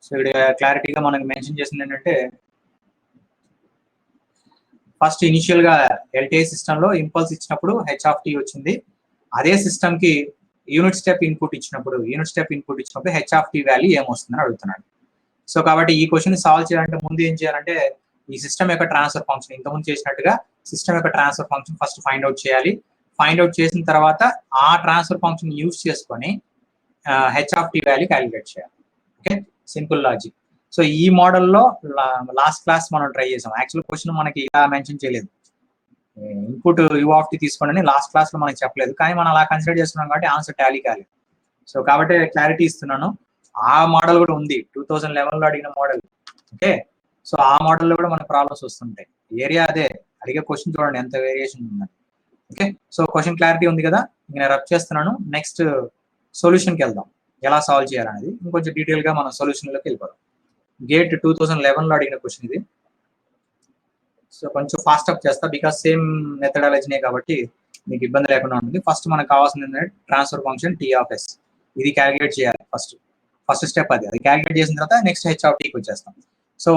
So ఇక్కడ క్లారిటీగా మనకు మెన్షన్ చేసింది ఏంటంటే ఫస్ట్ ఇనిషియల్ గా ఎల్టీఐ సిస్టమ్ లో ఇంపల్స్ ఇచ్చినప్పుడు హెచ్ ఆఫ్ టీ వచ్చింది. అదే సిస్టమ్ కి యూనిట్ స్టెప్ ఇన్పుట్ ఇచ్చినప్పుడు హెచ్ ఆఫ్ టీ వాల్యూ ఏమొస్తుందని అడుగుతున్నాడు. సో కాబట్టి ఈ క్వశ్చన్ సాల్వ్ చేయాలంటే ముందు ఏం చేయాలంటే ఈ సిస్టమ్ యొక్క ట్రాన్స్ఫర్ ఫంక్షన్ ఇంతకుముందు చేసినట్టుగా సిస్టమ్ యొక్క transfer function first find out చేయాలి. ఫైండ్ అవుట్ చేసిన తర్వాత ఆ ట్రాన్స్ఫర్ ఫంక్షన్ యూజ్ చేసుకొని H of T value calculate చేయాలి. Okay, simple logic. సో ఈ మోడల్లో లాస్ట్ క్లాస్ మనం ట్రై చేసాం. యాక్చువల్ క్వశ్చన్ మనకి ఇలా మెన్షన్ చేయలేదు, ఇన్పుట్ యూ ఆఫ్ టీ తీసుకోండి లాస్ట్ క్లాస్ లో మనకి చెప్పలేదు, కానీ మనం అలా కన్సిడర్ చేస్తున్నాం కాబట్టి ఆన్సర్ టాలీ కాలేదు. సో కాబట్టి క్లారిటీ ఇస్తున్నాను, ఆ మోడల్ కూడా ఉంది 2011 లో అడిగిన మోడల్. ఓకే, సో ఆ మోడల్లో కూడా మనకు ప్రాబ్లమ్స్ వస్తుంటాయి. ఏరియా అదే, అడిగే క్వశ్చన్ చూడండి ఎంత వేరియేషన్ ఉందని. ఓకే, సో క్వశ్చన్ క్లారిటీ ఉంది కదా, నేను రబ్ చేస్తున్నాను. నెక్స్ట్ సొల్యూషన్కి వెళ్దాం, ఎలా సాల్వ్ చేయాలనేది ఇంకొంచెం డీటెయిల్ గా మనం సొల్యూషన్లోకి వెళ్ళిపోదాం. గేట్ 2011 లో అడిగిన క్వశ్చన్ ఇది. సో కొంచెం ఫాస్ట్ అప్ చేస్తా, బికాస్ సేమ్ మెథడాలజీనే కాబట్టి మీకు ఇబ్బంది లేకుండా ఉంటుంది. ఫస్ట్ మనకు కావాల్సింది ఏంటంటే transfer function T of s, ఇది క్యాలిక్యులేట్ చేయాలి. ఫస్ట్ స్టెప్ అది క్యాలిక్యులేట్ చేసిన తర్వాత నెక్స్ట్ హెచ్ ఆఫ్ టీకి వచ్చేస్తాం. సో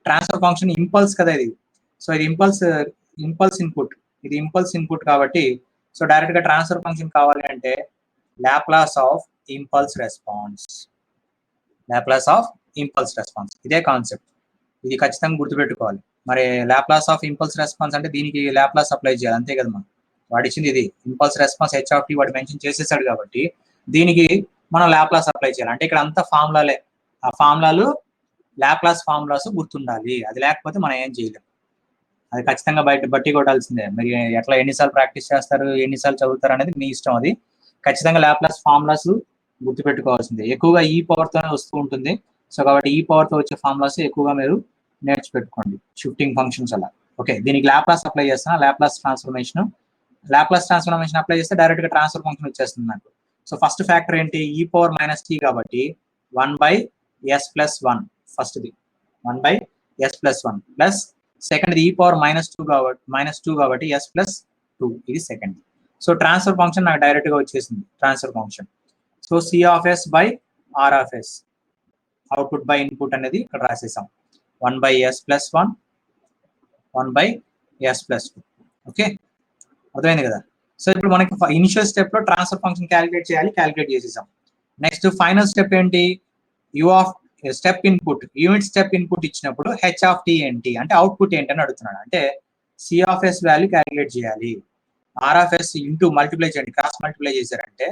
ట్రాన్స్ఫర్ ఫంక్షన్ ఇంపల్స్ కదా ఇది. సో ఇది ఇంపల్స్ ఇన్పుట్, ఇది ఇంపల్స్ ఇన్పుట్ కాబట్టి సో డైరెక్ట్ గా ట్రాన్స్ఫర్ ఫంక్షన్ కావాలి అంటే లాప్లాస్ ఆఫ్ ఇంపల్స్ రెస్పాన్స్, ఇదే కాన్సెప్ట్. ఇది ఖచ్చితంగా గుర్తుపెట్టుకోవాలి. మరి లాప్లాస్ ఆఫ్ ఇంపల్స్ రెస్పాన్స్ అంటే దీనికి లాప్లాస్ అప్లై చేయాలి, అంతే కదా. మనం వాడు ఇచ్చింది ఇది impulse response h of t, వాడు మెన్షన్ చేసేసాడు కాబట్టి దీనికి మనం లాప్లాస్ అప్లై చేయాలి. అంటే ఇక్కడ అంతా ఫార్ములాలే, ఆ ఫార్ములాలు లాప్లాస్ ఫార్ములాస్ గుర్తుండాలి, అది లేకపోతే మనం ఏం చేయలేం. అది ఖచ్చితంగా బట్టి కొట్టాల్సిందే. మీరు ఎట్లా ఎన్నిసార్లు ప్రాక్టీస్ చేస్తారు, ఎన్నిసార్లు చదువుతారు అనేది మీ ఇష్టం. అది ఖచ్చితంగా లాప్లాస్ ఫార్ములాస్ గుర్తుపెట్టుకోవాల్సిందే. ఎక్కువగా ఈ పవర్తోనే వస్తూ ఉంటుంది. సో కాబట్టి ఈ పవర్తో వచ్చే ఫార్ములాస్ ఎక్కువగా మీరు నేర్చిపెట్టుకోండి, షిఫ్టింగ్ ఫంక్షన్స్ అలా. ఓకే, దీనికి లాప్లాస్ అప్లై చేస్తున్నా, లాప్లాస్ ట్రాన్స్ఫర్మేషన్ అప్లై చేస్తే డైరెక్ట్ గా ట్రాన్స్ఫర్ ఫంక్షన్ వచ్చేస్తుంది నాకు. సో ఫస్ట్ ఫ్యాక్టర్ ఏంటి, ఈ పవర్ మైనస్ టీ కాబట్టి 1/s+1 ఫస్ట్ది, 1/s+1 ప్లస్ సెకండ్ ఈ పవర్ -2 కాబట్టి s+2 ఇది సెకండ్. సో ట్రాన్స్ఫర్ ఫంక్షన్ నాకు డైరెక్ట్ గా వచ్చేసింది transfer function. So C of s by R of s, output by input అనేది ఇక్కడ రాసేసాం. 1/s+1 1/s+2. ఓకే, అర్థమైంది కదా. సో ఇప్పుడు మనకి ఇనిషియల్ స్టెప్ లో ట్రాన్స్ఫర్ ఫంక్షన్ క్యాలిక్యులేట్ చేయాలి, క్యాలిక్యులేట్ చేసేసాం. నెక్స్ట్ ఫైనల్ స్టెప్ ఏంటి, U of step input, unit step input ఇచ్చినప్పుడు హెచ్ ఆఫ్ టీ ఏంటి అంటే అవుట్పుట్ ఏంటి అని అడుగుతున్నాడు. అంటే C of S value calculate చేయాలి, R of S into multiply చేయండి, క్రాస్ మల్టిప్లై చేశారంటే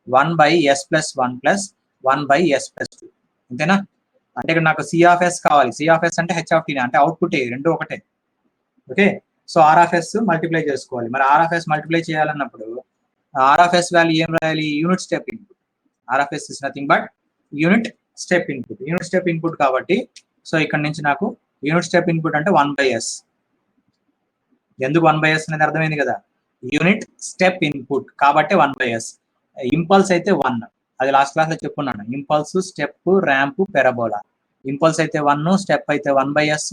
1/s+1 ప్లస్ 1/s+2, అంతేనా. అంటే ఇక్కడ నాకు సి ఆఫ్ ఎస్ కావాలి, సి ఆఫ్ ఎస్ అంటే హెచ్ ఆఫ్ టీ అంటే అవుట్పుట్ రెండు ఒకటే. Okay, so R of S multiply చేసుకోవాలి. మరి ఆర్ ఆఫ్ ఎస్ మల్టిప్లై చేయాలన్నప్పుడు ఆర్ ఆఫ్ ఎస్ వాల్యూ ఏం రాయాలి, unit step input. R of S is nothing but unit step input కాబట్టి సో ఇక్కడ నుంచి నాకు యూనిట్ స్టెప్ ఇన్పుట్ అంటే 1/s. ఎందుకు 1/s అనేది అర్థమైంది కదా, యూనిట్ స్టెప్ ఇన్పుట్ కాబట్టి 1/s. ఇంపల్స్ అయితే 1, అది లాస్ట్ క్లాస్ లో చెప్పుకున్నాను. Impulse, step, ramp, parabola. Impulse అయితే 1, స్టెప్ అయితే 1/s,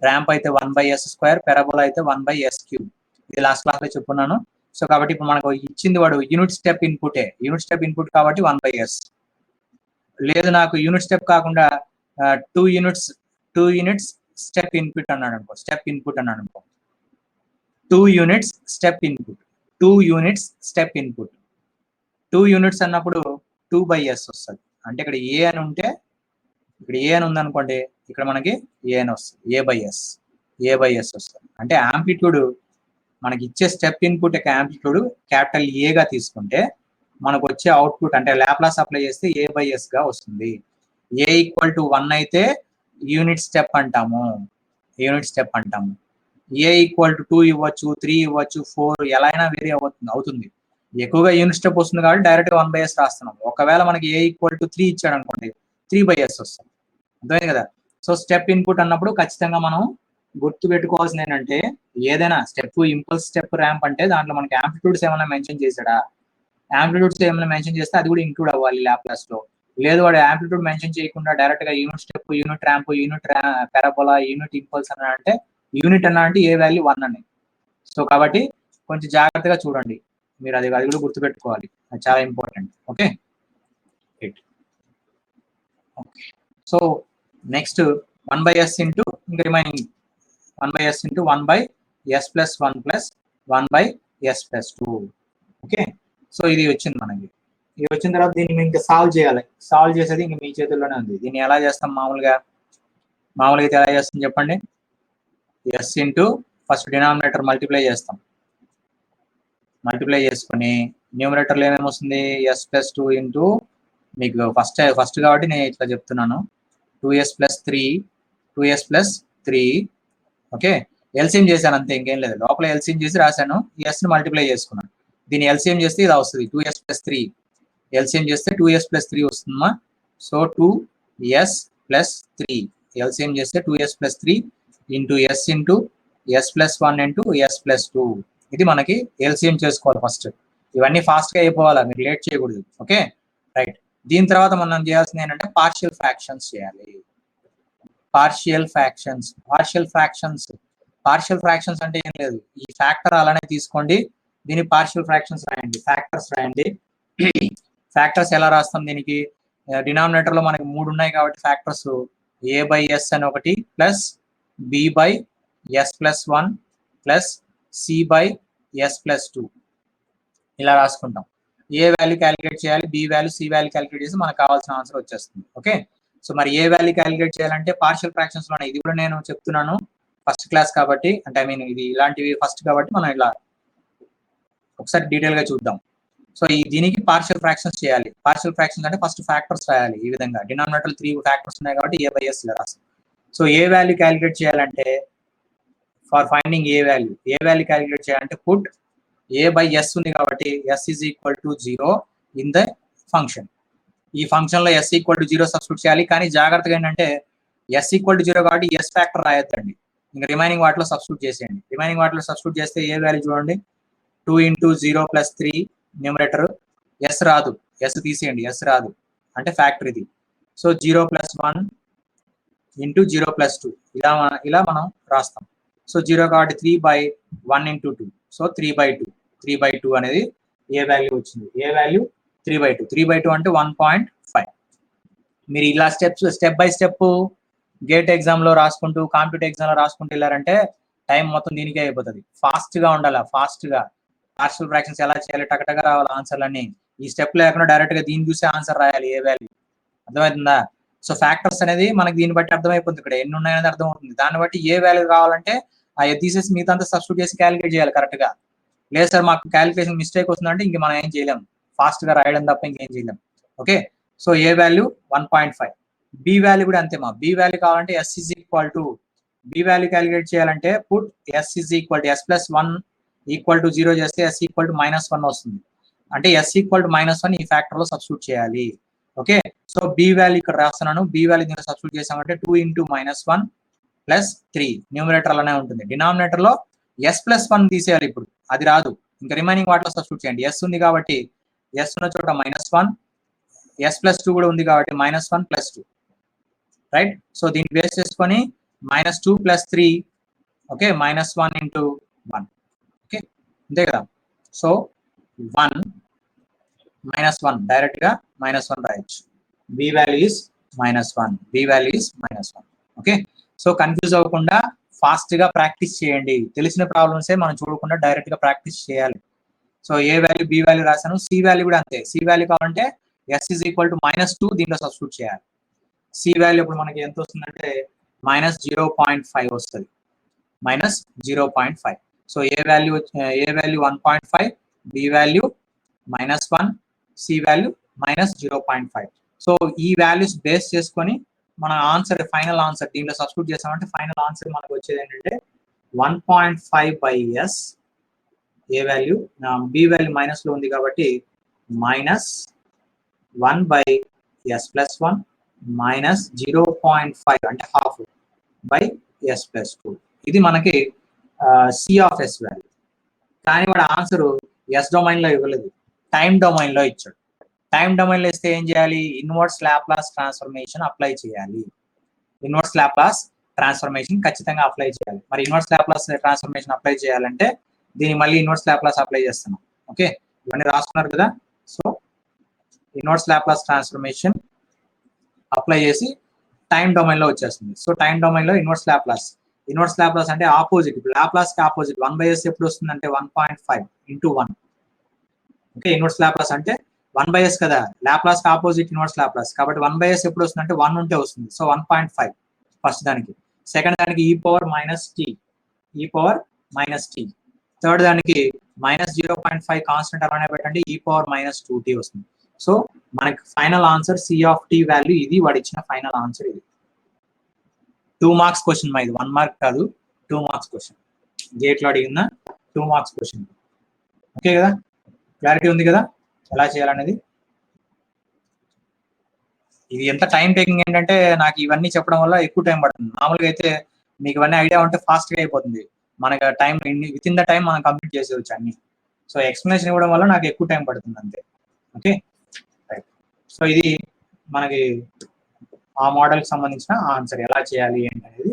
ర్యాంప్ అయితే 1/s², పెరబోలా అయితే 1/s³. ఇది లాస్ట్ క్లాస్ లో చెప్పుకున్నాను. సో కాబట్టి ఇప్పుడు మనకు ఇచ్చింది వాడు యూనిట్ స్టెప్ ఇన్పుటే, యూనిట్ స్టెప్ ఇన్పుట్ కాబట్టి 1/s. లేదు నాకు యూనిట్ స్టెప్ కాకుండా 2 యూనిట్స్ స్టెప్ ఇన్పుట్ అన్నాడు అనుకో, 2 యూనిట్స్ స్టెప్ ఇన్పుట్ అన్నప్పుడు 2/s వస్తుంది. అంటే ఇక్కడ ఏ అని ఉంటే, ఇక్కడ ఏ అని ఉందనుకోండి, ఇక్కడ మనకి ఏ అని వస్తుంది, ఏ/s వస్తుంది. అంటే యాంప్లిట్యూడ్ మనకి ఇచ్చే స్టెప్ ఇన్పుట్ యొక్క యాంప్లిట్యూడ్ క్యాపిటల్ ఏగా తీసుకుంటే మనకు వచ్చే అవుట్పుట్ అంటే లాప్లాస్ అప్లై చేస్తే a/s గా వస్తుంది. a = 1 అయితే యూనిట్ స్టెప్ అంటాము, a = 2 ఇవ్వచ్చు, 3 ఇవ్వచ్చు, 4 ఎలా అయినా వేరీ అవుతుంది. ఎక్కువగా యూనిట్ స్టెప్ వస్తుంది కాబట్టి డైరెక్ట్ గా 1/s రాస్తున్నాం. ఒకవేళ మనకి a = 3 ఇచ్చాడు అనుకోండి, 3/s వస్తుంది. అర్థమైంది కదా. సో స్టెప్ ఇన్పుట్ అన్నప్పుడు ఖచ్చితంగా మనం గుర్తు పెట్టుకోవాల్సింది ఏంటంటే, ఏదైనా స్టెప్, ఇంపల్స్ స్టెప్, ర్యాంప్ అంటే దాంట్లో మనకి యాంప్లిట్యూడ్స్ ఏమైనా మెన్షన్ చేశాడా, యాంప్లిట్యూడ్స్ ఏమైనా మెన్షన్ చేస్తే అది కూడా ఇంక్లూడ్ అవ్వాలి లాప్లాస్ లో. లేదు వాడు యాంప్లిట్యూడ్ మెన్షన్ చేయకుండా డైరెక్ట్ గా unit step, unit ramp, unit parabola, unit impulse అంటే యూనిట్ అంటే ఏ వాల్యూ 1 అని. సో కాబట్టి కొంచెం జాగ్రత్తగా చూడండి మీరు, అది కూడా గుర్తుపెట్టుకోవాలి, అది చాలా important. Okay, so next 1/s into ఇంకా remaining 1/s into 1/s plus 1 plus 1/s plus 2. Okay, so ఇది వచ్చింది మనకి. ఇది వచ్చిన తర్వాత దీన్ని ఇంకా సాల్వ్ చేయాలి. సాల్వ్ చేసేది ఇంక మీ చేతుల్లోనే ఉంది. దీన్ని ఎలా చేస్తాం మామూలుగా అయితే ఎలా చేస్తాం చెప్పండి. S into first denominator multiply చేస్తాం. మల్టిప్లై చేసుకుని న్యూమరేటర్లో ఏమేమి వస్తుంది, ఎస్ ప్లస్ 2 ఇంటూ మీకు ఫస్ట్ కాబట్టి నేను ఇట్లా చెప్తున్నాను 2s plus 3 2s plus 3. Okay, LCM చేశాను అంతే, ఇంకేం లేదు. లోపల ఎల్సిఎం చేసి రాశాను, ఎస్ని మల్టిప్లై చేసుకున్నాను. దీన్ని ఎల్సిఎం చేస్తే ఇది వస్తుంది 2s ప్లస్ 3. ఎల్సిఎం చేస్తే 2s ప్లస్ 3 వస్తుందమ్మా. సో 2s ప్లస్ 3 ఎల్సిఎం చేస్తే 2s plus 3 into s into s plus 1 into s plus 2. ఇది మనకి ఎల్సిఎం చేసుకోవాలి ఫస్ట్. ఇవన్నీ ఫాస్ట్గా అయిపోవాలా, మీరు లేట్ చేయకూడదు. Okay right. దీని తర్వాత మనం చేయాల్సింది ఏంటంటే పార్షియల్ ఫ్రాక్షన్స్ చేయాలి. పార్షియల్ ఫ్రాక్షన్స్ అంటే ఏం లేదు, ఈ ఫ్యాక్టర్ అలానే తీసుకోండి, దీని పార్షియల్ ఫ్రాక్షన్స్ రాయండి, ఫ్యాక్టర్స్ రాయండి. ఫ్యాక్టర్స్ ఎలా రాస్తాం, దీనికి డినామినేటర్ లో మనకి 3 ఉన్నాయి కాబట్టి ఫ్యాక్టర్స్ a/s అని ఒకటి plus b/s plus 1 plus c/s plus 2 ఇలా రాసుకుంటాం. ఏ వాల్యూ క్యాలిక్యులేట్ చేయాలి, B value, C value calculate చేసి మనకు కావాల్సిన ఆన్సర్ వచ్చేస్తుంది. ఓకే, సో మరి ఏ వాల్యూ క్యాలిక్యులేట్ చేయాలంటే పార్షియల్ ఫ్రాక్షన్స్ లోనే, ఇది కూడా నేను చెప్తున్నాను ఫస్ట్ క్లాస్ కాబట్టి, అంటే ఐ మీన్ ఇది ఇలాంటివి ఫస్ట్ కాబట్టి మనం ఇలా ఒకసారి డీటెయిల్ గా చూద్దాం. సో దీనికి పార్షియల్ ఫ్రాక్షన్స్ చేయాలి. పార్షియల్ ఫ్రాక్షన్స్ అంటే ఫస్ట్ ఫ్యాక్టర్స్ రాయాలి. ఈ విధంగా డినామినేటర్ 3 ఫ్యాక్టర్స్ ఉన్నాయి కాబట్టి a/s ఇలా రాస్తాం. సో ఏ వాల్యూ క్యాలిక్యులేట్ చేయాలంటే for finding A value calculate చేయాలంటే పుట్ a/s ఉంది కాబట్టి s is equal to 0 in the function. ఈ ఫంక్షన్ లో s ఈక్వల్ టు 0 సబ్స్టిట్యూట్ చేయాలి. కానీ జాగ్రత్తగా ఏంటంటే s ఈక్వల్ టు 0 కాబట్టి s ఫ్యాక్టర్ రాయొద్దండి, ఇంకా రిమైనింగ్ వాటిలో సబ్స్టిట్యూట్ చేసేయండి. రిమైనింగ్ వాటిలో సబ్స్టిట్యూట్ చేస్తే ఏ వాల్యూ చూడండి, 2 ఇంటూ 0 ప్లస్ 3 న్యూమరేటర్, s రాదు, s తీసేయండి, s రాదు అంటే ఫ్యాక్టర్ ఇది. సో 0 ప్లస్ 1 ఇంటూ 0 ప్లస్ 2 ఇలా మనం రాస్తాం. సో 0 కాబట్టి 3/1 ఇంటూ 2, సో 3/2 అనేది ఏ వాల్యూ వచ్చింది. ఏ వాల్యూ 3/2 అంటే 1.5. మీరు ఇలా step by step gate exam లో రాసుకుంటూ, కాంపిటేటివ్ ఎగ్జామ్ లో రాసుకుంటూ వెళ్ళారంటే టైం మొత్తం దీనికే అయిపోతుంది. ఫాస్ట్ గా ఉండాలి, ఫాస్ట్ గా పార్షియల్ ఫ్రాక్షన్స్ ఎలా చేయాలి, టకటగా రావాలి ఆన్సర్లన్నీ. ఈ స్టెప్ లేకుండా డైరెక్ట్ గా దీన్ని చూసి ఆన్సర్ రాయాలి ఏ వాల్యూ. అర్థమవుతుందా? సో ఫ్యాక్టర్స్ అనేది మనకి దీన్ని బట్టి అర్థమైపోతుంది, ఇక్కడ ఎన్ని ఉన్నాయనేది అర్థమవుతుంది. దాన్ని బట్టి ఏ వాల్యూ కావాలంటే ఆ తీసేసి మిగతా అంతా సబ్స్టిట్యూట్ చేసి క్యాలిక్యులేట్ చేయాలి కరెక్ట్ గా. లేదు సార్ మాకు క్యాలిక్యులేషన్ మిస్టేక్ వస్తుందంటే ఇంక మనం ఏం చేయలేం, ఫాస్ట్ గా రాయడం తప్ప ఇంకేం చేయలేం. Okay, so A value 1.5. B value కూడా అంతే. మా బి వాల్యూ కావాలంటే yes is equal to, B value calculate చేయాలంటే put S is equal to S plus 1 equal to 0 చేస్తే ఎస్ ఈక్వల్ టు -1 వస్తుంది. అంటే ఎస్ ఈక్వల్ టు -1 ఈ ఫ్యాక్టర్ లో సబ్స్టిట్యూట్ చేయాలి. ఓకే, సో బి వాల్యూ ఇక్కడ రాస్తున్నాను, బి వాల్యూ దీనిలో సబ్స్టిట్యూట్ చేసామంటే 2 ఇంటూ -1 ప్లస్ 3 న్యూమరేటర్ అలానే ఉంటుంది. డినామినేటర్ లో ఎస్ ప్లస్ 1 తీసేయాలి, ఇప్పుడు అది రాదు, ఇంకా రిమైనింగ్ వాటిలో సబ్స్టిట్యూట్ చేయండి. ఎస్ ఉంది కాబట్టి ఎస్ ఉన్న చోట -1, ఎస్ ప్లస్ 2 కూడా ఉంది కాబట్టి -1 ప్లస్ 2 రైట్. సో దీన్ని బేస్ చేసుకొని -2 ప్లస్ 3, ఓకే, -1 ఇంటూ 1, ఓకే అంతే కదా. సో 1 -1 డైరెక్ట్ గా -1 రాయొచ్చు. B value is -1, okay. So confuse అవ్వకుండా ఫాస్ట్ గా ప్రాక్టీస్ చేయండి. తెలిసిన ప్రాబ్లమ్సే మనం చూడకుండా డైరెక్ట్ గా ప్రాక్టీస్ చేయాలి. So A value, B value రాశాను, సి వాల్యూ కూడా అంతే. సి వాల్యూ కావాలంటే ఎస్ ఈజ్ ఈక్వల్ టు -2 దీంట్లో సబ్స్టిట్యూట్ చేయాలి. సి వాల్యూ ఇప్పుడు మనకి ఎంత వస్తుందంటే -0.5 వస్తుంది, -0.5. So A value 1.5, B value -1, C value -0.5. So ఈ వాల్యూస్ బేస్ చేసుకొని మన ఆన్సర్, ఫైనల్ ఆన్సర్ దీంట్లో సబ్స్టిట్యూట్ చేసామంటే ఫైనల్ ఆన్సర్ మనకు వచ్చేది ఏంటంటే 1.5/s. A value, B value minus లో ఉంది కాబట్టి -1/s ప్లస్ 1 -0.5 అంటే హాఫ్ s ప్లస్ 2. ఇది మనకి సి ఆఫ్ ఎస్ వాల్యూ. కానీ వాడు ఆన్సర్ ఎస్ డొమైన్ లో ఇవ్వలేదు, టైం డొమైన్ లో ఇచ్చాడు. టైం డొమైన్ లో ఇస్తే ఏం చేయాలి, ఇన్వర్స్ లాప్లాస్ ట్రాన్స్ఫర్మేషన్ అప్లై చేయాలి. ఇన్వర్స్ లాప్లాస్ ట్రాన్స్ఫర్మేషన్ ఖచ్చితంగా అప్లై చేయాలి. మరి ఇన్వర్స్ లాప్లాస్ ట్రాన్స్ఫర్మేషన్ అప్లై చేయాలంటే దీనికి మళ్ళీ ఇన్వర్స్ లాప్లాస్ అప్లై చేస్తున్నాం. ఓకే, ఇవన్నీ రాసుకున్నారు కదా. So inverse Laplace transformation apply చేసి టైం డొమైన్ లో వచ్చేస్తుంది. సో టైం డొమైన్ లో ఇన్వర్స్ లాప్లాస్ అంటే ఆపోజిట్. లాప్లాస్ కి ఆపోజిట్ 1/s ఎప్పుడు వస్తుందంటే 1.5 into 1. ఓకే, ఇన్వర్స్ లాప్లాస్ అంటే 1/s కదా, లాప్లాస్ కి ఆపోజిట్ ఇన్వర్స్ లాప్లాస్, కాబట్టి 1/s ఎప్పుడు వస్తుందంటే 1 ఉంటే వస్తుంది. సో 1.5 ఫస్ట్ దానికి. సెకండ్ దానికి e power minus t. Third దానికి -0.5 కాన్స్టెంట్ అలానే పెట్టండి, e పవర్ -2t వస్తుంది. సో మనకి final answer C of t value ఇది, వాడు ఇచ్చిన ఫైనల్ ఆన్సర్ ఇది. 2 మార్క్స్ క్వశ్చన్ ఇది, 1 మార్క్ కాదు, 2 మార్క్స్ క్వశ్చన్. గేట్లో అడిగిన 2 మార్క్స్ క్వశ్చన్. ఓకే కదా, క్లారిటీ ఉంది కదా ఎలా చేయాలనేది. ఇది ఎంత టైం టేకింగ్ ఏంటంటే నాకు ఇవన్నీ చెప్పడం వల్ల ఎక్కువ టైం పడుతుంది. మామూలుగా అయితే మీకు ఇవన్నీ ఐడియా ఉంటే ఫాస్ట్గా అయిపోతుంది, మనకి time with in the time మనం కంప్లీట్ చేసేవచ్చు అన్ని. సో ఎక్స్ప్లెనేషన్ ఇవ్వడం వల్ల నాకు ఎక్కువ టైం పడుతుంది అంతే. Okay right. సో ఇది మనకి ఆ మోడల్కి సంబంధించిన ఆన్సర్ ఎలా చేయాలి ఏంటి అనేది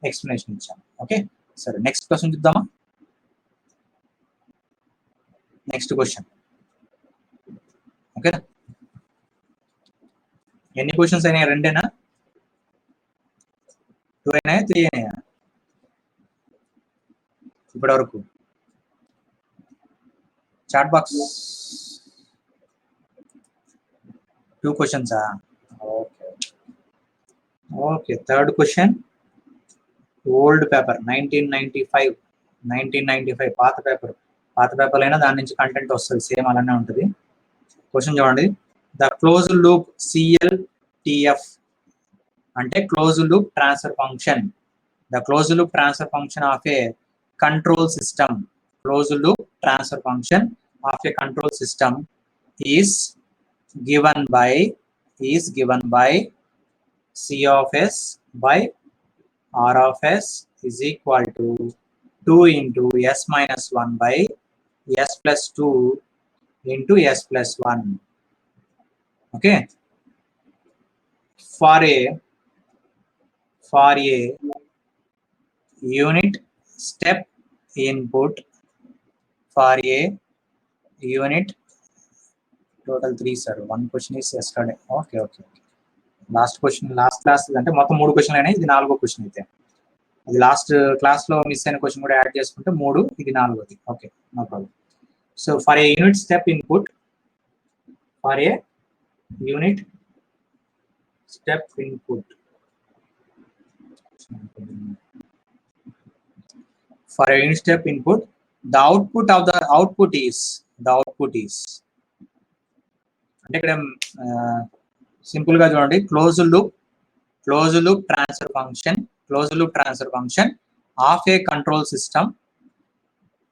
ఎక్స్ప్లెనేషన్ ఇచ్చాను. ఓకే సరే, నెక్స్ట్ క్వశ్చన్ చూద్దామా. Next question. ఓకే, ఎన్ని క్వశ్చన్స్ అయినాయి? 2 2 అయినాయా 3 అయినాయా ఇప్పటి వరకు? చాట్ బాక్స్ 2 క్వశ్చన్సా? Okay okay. Third question, old paper 1995 పాత పేపర్ అయినా దాని నుంచి కంటెంట్ వస్తుంది, సేమ్ అలానే ఉంటుంది. క్వశ్చన్ చూడండి. ద క్లోజ్ లూప్ CLTF అంటే close loop transfer function. The close loop transfer function of a control system. Close loop transfer function of a control system is given by C of S by R of S is equal to 2 into S minus 1 by S plus 2 into S plus 1. Okay, for a unit step input, for a unit, total 3 sir, 1 question is yesterday. Okay. Last question, last class అంటే మొత్తం 3 క్వశ్చన్లు అయినాయి, ఇది 4వ question. అయితే అది last class లో miss అయిన క్వశ్చన్ కూడా యాడ్ చేసుకుంటే 3, ఇది 4వది. Okay no problem. So for a unit step input, the output is అంటే ఇక్కడ సింపుల్ గా చూడండి, close loop transfer function of a control system.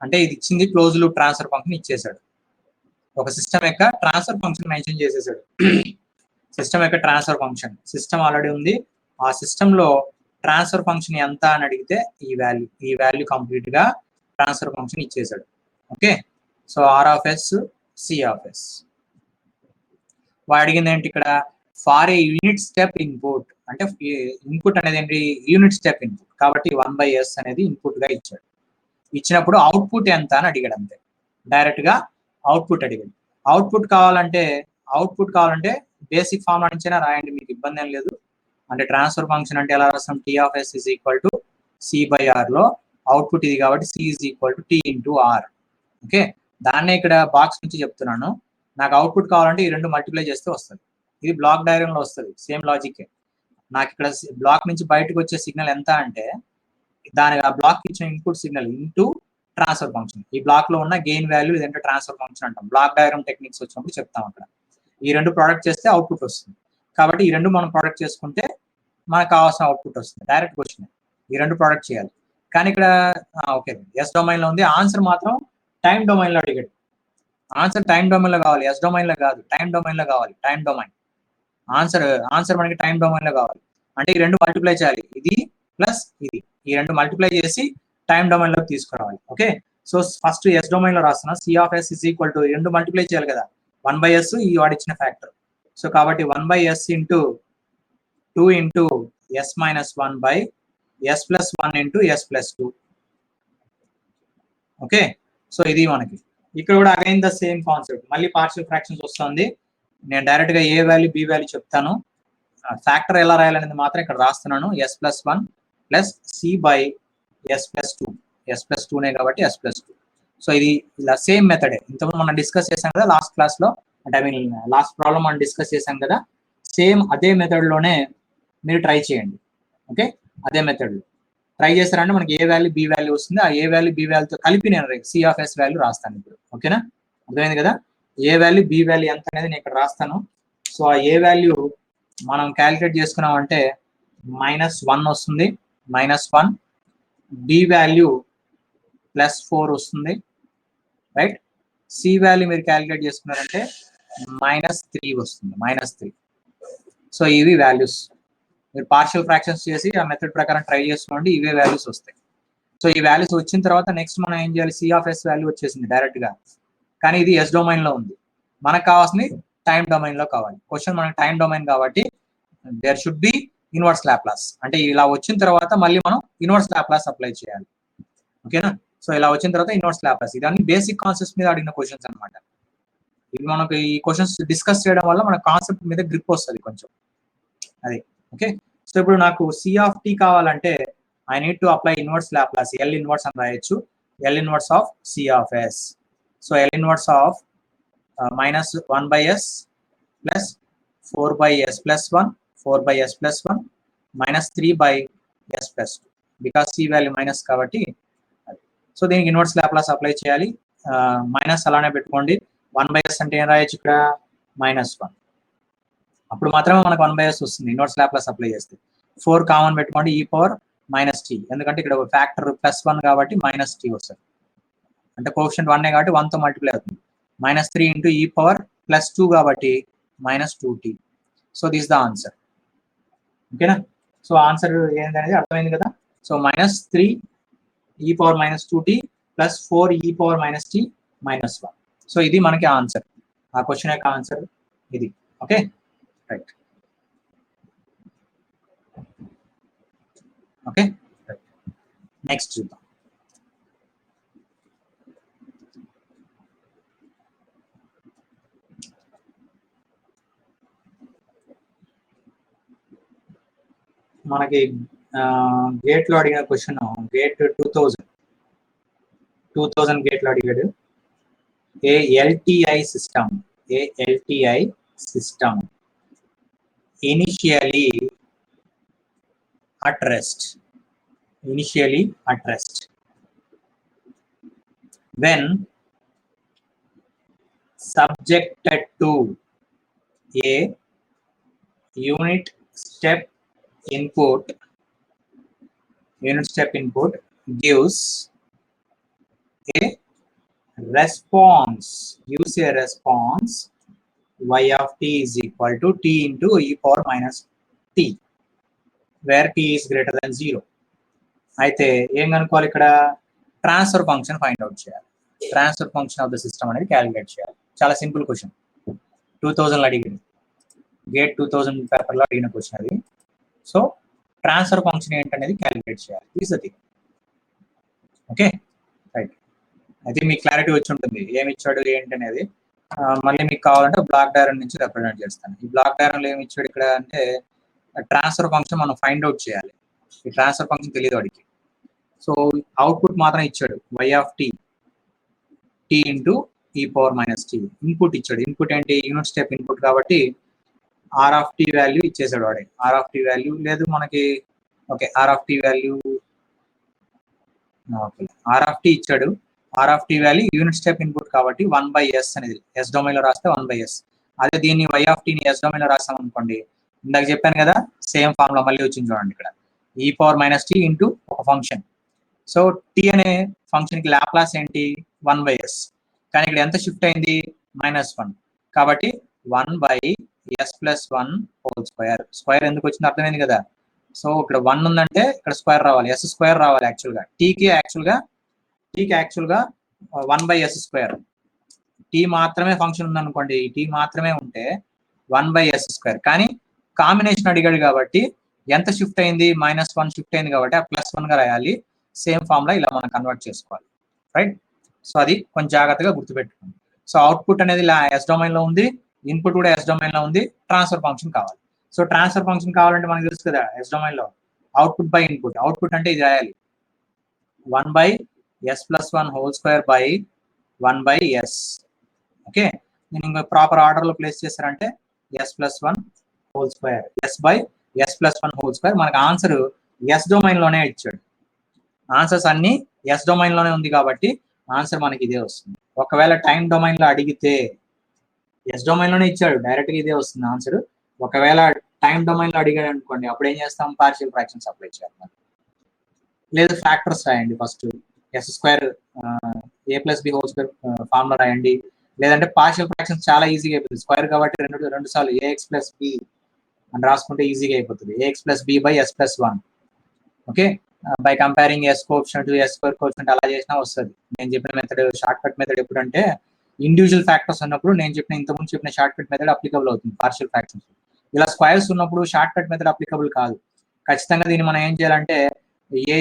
అంటే ఇది ఇచ్చింది క్లోజ్ లూప్ ట్రాన్స్ఫర్ ఫంక్షన్ ఇచ్చేసాడు, ఒక సిస్టమ్ యొక్క ట్రాన్స్ఫర్ ఫంక్షన్ మెన్షన్ చేసేసాడు. సిస్టమ్ యొక్క ట్రాన్స్ఫర్ ఫంక్షన్, సిస్టమ్ ఆల్రెడీ ఉంది, ఆ సిస్టమ్ లో ట్రాన్స్ఫర్ ఫంక్షన్ ఎంత అని అడిగితే ఈ వాల్యూ కంప్లీట్ గా ట్రాన్స్ఫర్ ఫంక్షన్ ఇచ్చేసాడు. Okay, so R of s C of s. వాడు అడిగింది ఏంటి ఇక్కడ, for a unit step input, అంటే ఇన్పుట్ అనేది ఏంటి, యూనిట్ స్టెప్ ఇన్పుట్, కాబట్టి 1/s అనేది ఇన్పుట్ గా ఇచ్చాడు. ఇచ్చినప్పుడు అవుట్పుట్ ఎంత అని అడిగాడు, అంతే డైరెక్ట్ గా అవుట్పుట్ అడిగాడు. అవుట్పుట్ కావాలంటే బేసిక్ ఫార్ములా నుంచైనా రాయండి, మీకు ఇబ్బంది ఏం లేదు. అంటే ట్రాన్స్ఫర్ ఫంక్షన్ అంటే ఎలా రాస్తాం, T of S is equal to C/R లో అవుట్పుట్ ఇది కాబట్టి C is equal to T into R. Okay, దాన్నే ఇక్కడ బాక్స్ నుంచి చెప్తున్నాను. నాకు అవుట్పుట్ కావాలంటే ఈ 2 మల్టిప్లై చేస్తే వస్తుంది, ఇది బ్లాక్ డయాగ్రామ్ లో వస్తుంది, సేమ్ లాజిక్. నాకు ఇక్కడ బ్లాక్ నుంచి బయటకు వచ్చే సిగ్నల్ ఎంత అంటే దానికి ఆ బ్లాక్ ఇచ్చిన input signal into transfer function. ఈ బ్లాక్ లో ఉన్న గెయిన్ వాల్యూ ఇదంటే ట్రాన్స్ఫర్ ఫంక్షన్ అంటాం. బ్లాక్ డయాగ్రామ్ టెక్నిక్స్ వచ్చినప్పుడు చెప్తాం అక్కడ. ఈ 2 ప్రోడక్ట్ చేస్తే అవుట్పుట్ వస్తుంది, కాబట్టి ఈ 2 మనం ప్రోడక్ట్ చేసుకుంటే మనకు కావాల్సిన అవుట్పుట్ వస్తుంది. డైరెక్ట్ క్వశ్చన్, ఈ 2 ప్రోడక్ట్ చేయాలి. కానీ ఇక్కడ ఓకే ఎస్ డొమైన్ లో ఉంది, ఆన్సర్ మాత్రం టైం డొమైన్ లో అడిగాడు. ఆన్సర్ టైం డొమైన్ లో కావాలి, ఎస్ డొమైన్ లో కాదు, టైం డొమైన్ లో కావాలి. టైం డొమైన్ ఆన్సర్ మనకి టైం డొమైన్ లో కావాలి. అంటే ఈ 2 మల్టిప్లై చేయాలి, ఇది ప్లస్ ఇది, ఈ 2 మల్టిప్లై చేసి టైం డొమైన్ లోకి తీసుకురావాలి. Okay, so first s domain లో రాస్తున్నా, C of S is equal to 2 multiply చేయాలి కదా, 1/s ఈ వాడిచ్చిన ఫ్యాక్టర్. సో కాబట్టి 1/s into 2 into S minus 1 by S plus 1 into S plus 2. Okay, so ఇది మనకి ఇక్కడ కూడా అగైన్ ద సేమ్ కాన్సెప్ట్, మళ్ళీ పార్షియల్ ఫ్రాక్షన్స్ వస్తుంది. నేను డైరెక్ట్ గా ఏ వాల్యూ బి వాల్యూ చెప్తాను, ఫ్యాక్టర్ ఎలా రాయాలనేది మాత్రం ఇక్కడ రాస్తున్నాను. s+1 plus c by s+2. s+2నే కాబట్టి s+2. సో ఇది ఇలా సేమ్ మెథడే ఇంతకుముందు మనం డిస్కస్ చేసాం కదా లాస్ట్ క్లాస్లో, అంటే ఐ మీన్ లాస్ట్ ప్రాబ్లం మనం డిస్కస్ చేసాం కదా, సేమ్ అదే మెథడ్లోనే మీరు ట్రై చేయండి. ఓకే, అదే మెథడ్లో ట్రై చేస్తారంటే మనకి ఏ వాల్యూ బి వాల్యూ వస్తుంది. ఆ ఏ వాల్యూ బి వాల్యూతో కలిపి నేను c(s) వాల్యూ రాస్తాను ఇప్పుడు. ఓకేనా, అర్థమైంది కదా. ఏ వాల్యూ బి వాల్యూ ఎంత అనేది నేను ఇక్కడ రాస్తాను. సో ఆ ఏ వాల్యూ మనం క్యాలిక్యులేట్ చేసుకున్నామంటే -1 వస్తుంది, -1. బి వాల్యూ +4 వస్తుంది, రైట్. సి వాల్యూ మీరు క్యాలిక్యులేట్ చేసుకున్నారంటే -3 వస్తుంది, -3. సో ఇవి వాల్యూస్. మీరు పార్షియల్ ఫ్రాక్షన్స్ చేసి ఆ మెథడ్ ప్రకారం ట్రై చేసుకోండి, ఇవే వాల్యూస్ వస్తాయి. సో ఈ వాల్యూస్ వచ్చిన తర్వాత నెక్స్ట్ మనం ఏం చేయాలి, c(s) వాల్యూ వచ్చేసింది డైరెక్ట్ గా, కానీ ఇది ఎస్ డొమైన్ లో ఉంది. మనకు కావాల్సింది టైం డొమైన్ లో కావాలి. క్వశ్చన్ మనకి టైం డొమైన్ కాబట్టి there should be inverse Laplace. అంటే ఇలా వచ్చిన తర్వాత మళ్ళీ మనం ఇన్వర్స్ లాప్లాస్ అప్లై చేయాలి. ఓకేనా, సో ఇలా వచ్చిన తర్వాత ఇన్వర్స్ లాప్లాస్. ఇదన్నీ బేసిక్ కాన్సెప్ట్స్ మీద అడిగిన క్వశ్చన్స్ అనమాట. ఇవి మనకు ఈ క్వశ్చన్స్ డిస్కస్ చేయడం వల్ల మన కాన్సెప్ట్ మీద గ్రిప్ వస్తుంది కొంచెం, అది. ఓకే, సో ఇప్పుడు నాకు c(t) కావాలంటే I need to apply inverse Laplace. L inverse అని రాయొచ్చు, L inverse of c(s). So L inverse of -1/s plus 4/s+1, 4/s+1 -3/s+2, because c value minus కాబట్టి. సో దీనికి ఇన్వర్స్ లాప్లాస్ అప్లై చేయాలి. Minus అలానే పెట్టుకోండి. 1/s అంటే ఏం రాయొచ్చు ఇక్కడ, -1. అప్పుడు మాత్రమే మనకు 1/s వస్తుంది ఇన్వర్స్ లాప్లాస్ అప్లై చేస్తే. 4 కామన్ పెట్టుకోండి, e⁻−t, ఎందుకంటే ఇక్కడ ఫ్యాక్టర్ +1 కాబట్టి -t వస్తుంది. అంటే కోఎఫిషియంట్ 1 కాబట్టి 1 తో మల్టిప్లై అవుతుంది. -3 × e⁻+2 కాబట్టి -2t. So this the answer. ఓకేనా, సో ఆన్సర్ ఏంటనేది అర్థమైంది కదా. So -3 e⁻−2t plus 4 e⁻−t -1. So ఇది మనకి ఆన్సర్, ఆ క్వశ్చన్ యొక్క ఆన్సర్ ఇది. Okay, right. ఓకే, నెక్స్ట్ చూద్దాం. మనకి గేట్ లో అడిగిన క్వశ్చన్, గేట్ 2000 గేట్ లో అడిగాడు. ఏ LTI system initially at rest when subjected to a unit step input gives a response y(t) is equal to t into e⁻−t, where t is greater than 0. అయితే ఏం కనుక్కోవాలి ఇక్కడ, transfer function find out చేయాలి. Transfer function of the system అనేది calculate చేయాలి. చాలా simple question, 2000 అడిగింది, gate 2000 పేపర్లో అడిగిన క్వశ్చన్ అది. సో ట్రాన్స్ఫర్ ఫంక్షన్ ఏంటనేది క్యాలిక్యులేట్ చేయాలి, is the thing. Okay, right. అయితే మీకు క్లారిటీ వచ్చి ఉంటుంది ఏమి ఇచ్చాడు ఏంటనేది. మళ్ళీ మీకు కావాలంటే బ్లాక్ డయాగ్రమ్ నుంచి రిప్రజెంట్ చేస్తాను. ఈ బ్లాక్ డయాగ్రమ్లో ఏమి ఇచ్చాడు ఇక్కడ అంటే, ట్రాన్స్ఫర్ ఫంక్షన్ మనం ఫైండ్ అవుట్ చేయాలి. ఈ ట్రాన్స్ఫర్ ఫంక్షన్ తెలియదు వాడికి. సో అవుట్పుట్ మాత్రం ఇచ్చాడు, y(t) t into e⁻−t. Input ఇచ్చాడు. ఇన్పుట్ ఏంటి, యూనిట్ స్టెప్ ఇన్పుట్ కాబట్టి r(t) వాల్యూ ఇచ్చేసాడు వాడే. r(t) వాల్యూ లేదు మనకి. ఓకే, r(t) వాల్యూ r(t) ఇచ్చాడు. r(t) value unit step input కాబట్టి 1/s అనేది ఎస్ డొమైన్ లో రాస్తే 1/s. అదే దీన్ని y(t)ని ఎస్ డొమైన్ లో రాస్తాం అనుకోండి, ఇందాక చెప్పాను కదా సేమ్ ఫార్ములా మళ్ళీ వచ్చింది చూడండి ఇక్కడ, e⁻−t ఇంటూ ఒక ఫంక్షన్. సో t అనే ఫంక్షన్ కి లాప్లాస్ ఏంటి, 1/s. కానీ ఇక్కడ ఎంత షిఫ్ట్ అయింది, -1 కాబట్టి 1/s+1 హోల్ స్క్వేర్. స్క్వేర్ ఎందుకు వచ్చింది అర్థమైంది కదా. సో ఇక్కడ 1 ఉందంటే ఇక్కడ స్క్వేర్ రావాలి, s స్క్వేర్ రావాలి. యాక్చువల్గా టీకి యాక్చువల్గా 1/s². t మాత్రమే ఫంక్షన్ ఉందనుకోండి, t మాత్రమే ఉంటే 1/s². కానీ కాంబినేషన్ అడిగాడు కాబట్టి ఎంత షిఫ్ట్ అయింది, -1 షిఫ్ట్ అయింది కాబట్టి ఆ +1 గా రాయాలి. సేమ్ ఫార్ములా ఇలా మనం కన్వర్ట్ చేసుకోవాలి, రైట్. సో అది కొంచెం జాగ్రత్తగా గుర్తుపెట్టుకోండి. సో అవుట్పుట్ అనేది ఎస్ డొమైన్ లో ఉంది, ఇన్పుట్ కూడా ఎస్ డొమైన్ లో ఉంది, ట్రాన్స్ఫర్ ఫంక్షన్ కావాలి. సో ట్రాన్స్ఫర్ ఫంక్షన్ కావాలంటే మనకు తెలుసు కదా ఎస్ డొమైన్ లో అవుట్పుట్ బై ఇన్పుట్. అవుట్పుట్ అంటే ఇది రాయాలి 1/s+1 whole square by 1/s. Okay, నేను ఇంకా ప్రాపర్ ఆర్డర్ లో ప్లేస్ చేశారంటే s+1 whole square, s/s+1 whole square. మనకు ఆన్సర్ ఎస్ డొమైన్ లోనే ఇచ్చాడు. ఆన్సర్స్ అన్ని ఎస్ డొమైన్ లోనే ఉంది కాబట్టి ఆన్సర్ మనకి ఇదే వస్తుంది. ఒకవేళ టైం డొమైన్ లో అడిగితే ఎస్ డొమైన్ లోనే ఇచ్చాడు, డైరెక్ట్ గా ఇదే వస్తుంది ఆన్సర్. ఒకవేళ టైం డొమైన్ లో అడిగాడు అనుకోండి, అప్పుడు ఏం చేస్తాం, పార్షియల్ ఫ్రాక్షన్స్ అప్లై చేయాలి. లేదు ఫ్యాక్టర్స్ రాయండి, first s² a+b whole square formula రాయండి. లేదంటే పార్షియల్ ఫ్రాక్షన్స్ చాలా ఈజీగా అయిపోతుంది, స్క్వేర్ కాబట్టి రెండు సార్లు ax+b అని రాసుకుంటే ఈజీగా అయిపోతుంది. ax+b/s+1. Okay, by comparing s coefficient to s square coefficient అలా చేసినా వస్తుంది. నేను చెప్పిన మెథడ్ షార్ట్ కట్ మెథడ్ ఎప్పుడంటే ఇండివిజువల్ ఫ్యాక్టర్స్ ఉన్నప్పుడు నేను ఇంతకుముందు చెప్పిన షార్ట్ కట్ మెథడ్ అప్లికబుల్ అవుతుంది పార్షియల్ ఫ్రాక్షన్స్. ఇలా స్క్వేర్స్ ఉన్నప్పుడు షార్ట్ కట్ మెథడ్ అప్లికబుల్ కాదు. ఖచ్చితంగా దీన్ని మనం ఏం చేయాలంటే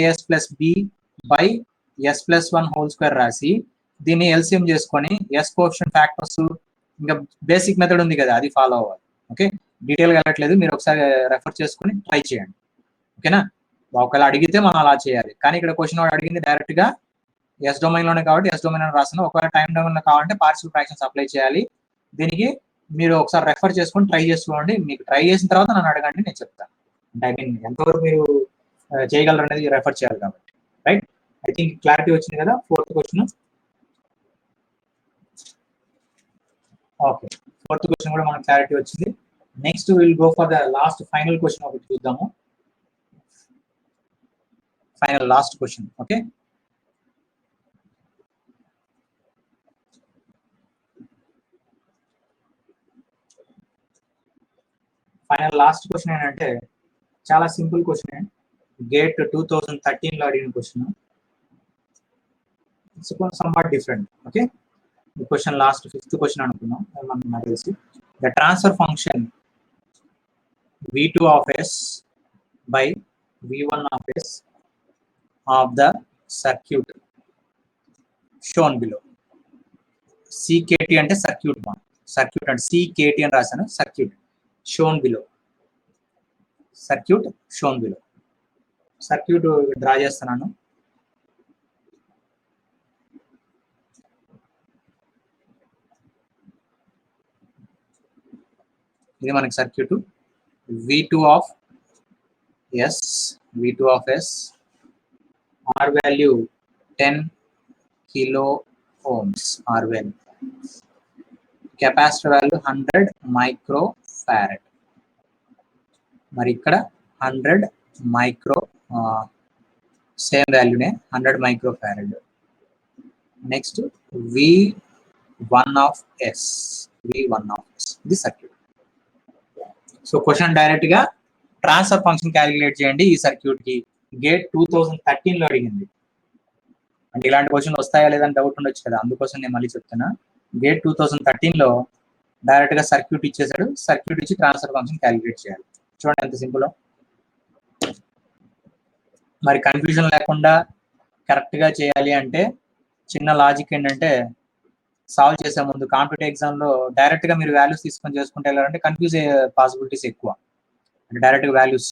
as+b/s+1 హోల్ స్క్వేర్ రాసి దీన్ని ఎల్సిఎం చేసుకొని ఎస్ కోఎఫిషియంట్ ఫ్యాక్టర్స్ ఇంకా బేసిక్ మెథడ్ ఉంది కదా అది ఫాలో అవ్వాలి. ఓకే, డీటెయిల్ గా వెళ్ళట్లేదు, మీరు ఒకసారి రెఫర్ చేసుకొని ట్రై చేయండి. ఓకేనా, ఒకవేళ అడిగితే మనం అలా చేయాలి. కానీ ఇక్కడ క్వశ్చన్ వాడు అడిగింది డైరెక్ట్ గా ఎస్ డొమైన్ లోనే కాబట్టి ఎస్ డొమైన్ లో రాసిన. ఒకవేళ టైం డొమైన్ లో కావాలంటే పార్షియల్ ఫ్రాక్షన్స్ అప్లై చేయాలి. దీనికి మీరు ఒకసారి రెఫర్ చేసుకొని ట్రై చేసుకోండి. మీకు ట్రై చేసిన తర్వాత నన్ను అడగండి, నేను చెప్తాను. అంటే ఐ మీన్ ఎంతవరకు మీరు చేయగలరు అనేది రెఫర్ చేయాలి కాబట్టి. రైట్, ఐ థింక్ క్లారిటీ వచ్చింది కదా. 4th question. Okay, 4th question కూడా మనకు క్లారిటీ వచ్చింది. Next will go for the last final question ఒకటి చూద్దాము. Final last question. Okay, final last question ఏంటంటే చాలా సింపుల్ క్వశ్చన్. గేట్ 2013 లో అడిగిన question. It's somewhat different. Okay, ఈ క్వశ్చన్ లాస్ట్ 5th క్వశ్చన్ అనుకున్నాం నాకు తెలిసి. The transfer function v2 of s by v1 of s of the circuit shown below. CKT అంటే circuit బాండ్, సర్క్యూట్ అంటే CKT అని రాశాను. Circuit shown below, circuit shown below. Circuit draw చేస్తున్నాను. ఇది మనకి circuit v2 of s, v2 of s, r value 10 kilo ohms, r value. Capacitor value 100 micro farad. మరి ఇక్కడ 100 మైక్రో, సేమ్ వాల్యూనే 100 micro farad. Next v1 of s, v1 of s, ఇది circuit. So question direct గా transfer function calculate చేయండి ఈ circuit కి. Gate 2013 లో అడిగింది. అంటే ఇలాంటి క్వశ్చన్ వస్తాయా లేదని డౌట్ ఉండొచ్చు కదా, అందుకోసం నేను మళ్ళీ చెప్తున్నా. గేట్ 2013 లో డైరెక్ట్ గా సర్క్యూట్ ఇచ్చేసాడు. సర్క్యూట్ ఇచ్చి ట్రాన్స్ఫర్ ఫంక్షన్ క్యాలిక్యులేట్ చేయాలి. చూడండి ఎంత సింపుల్. మరి కన్ఫ్యూజన్ లేకుండా కరెక్ట్ గా చేయాలి అంటే చిన్న లాజిక్ ఏంటంటే, సాల్వ్ చేసే ముందు కాంపిటేటివ్ ఎగ్జామ్ లో డైరెక్ట్ గా మీరు వాల్యూస్ తీసుకొని చేసుకుంటే వెళ్ళాలంటే కన్ఫ్యూజ్ అయ్యే పాసిబిలిటీస్ ఎక్కువ. అంటే డైరెక్ట్ గా వాల్యూస్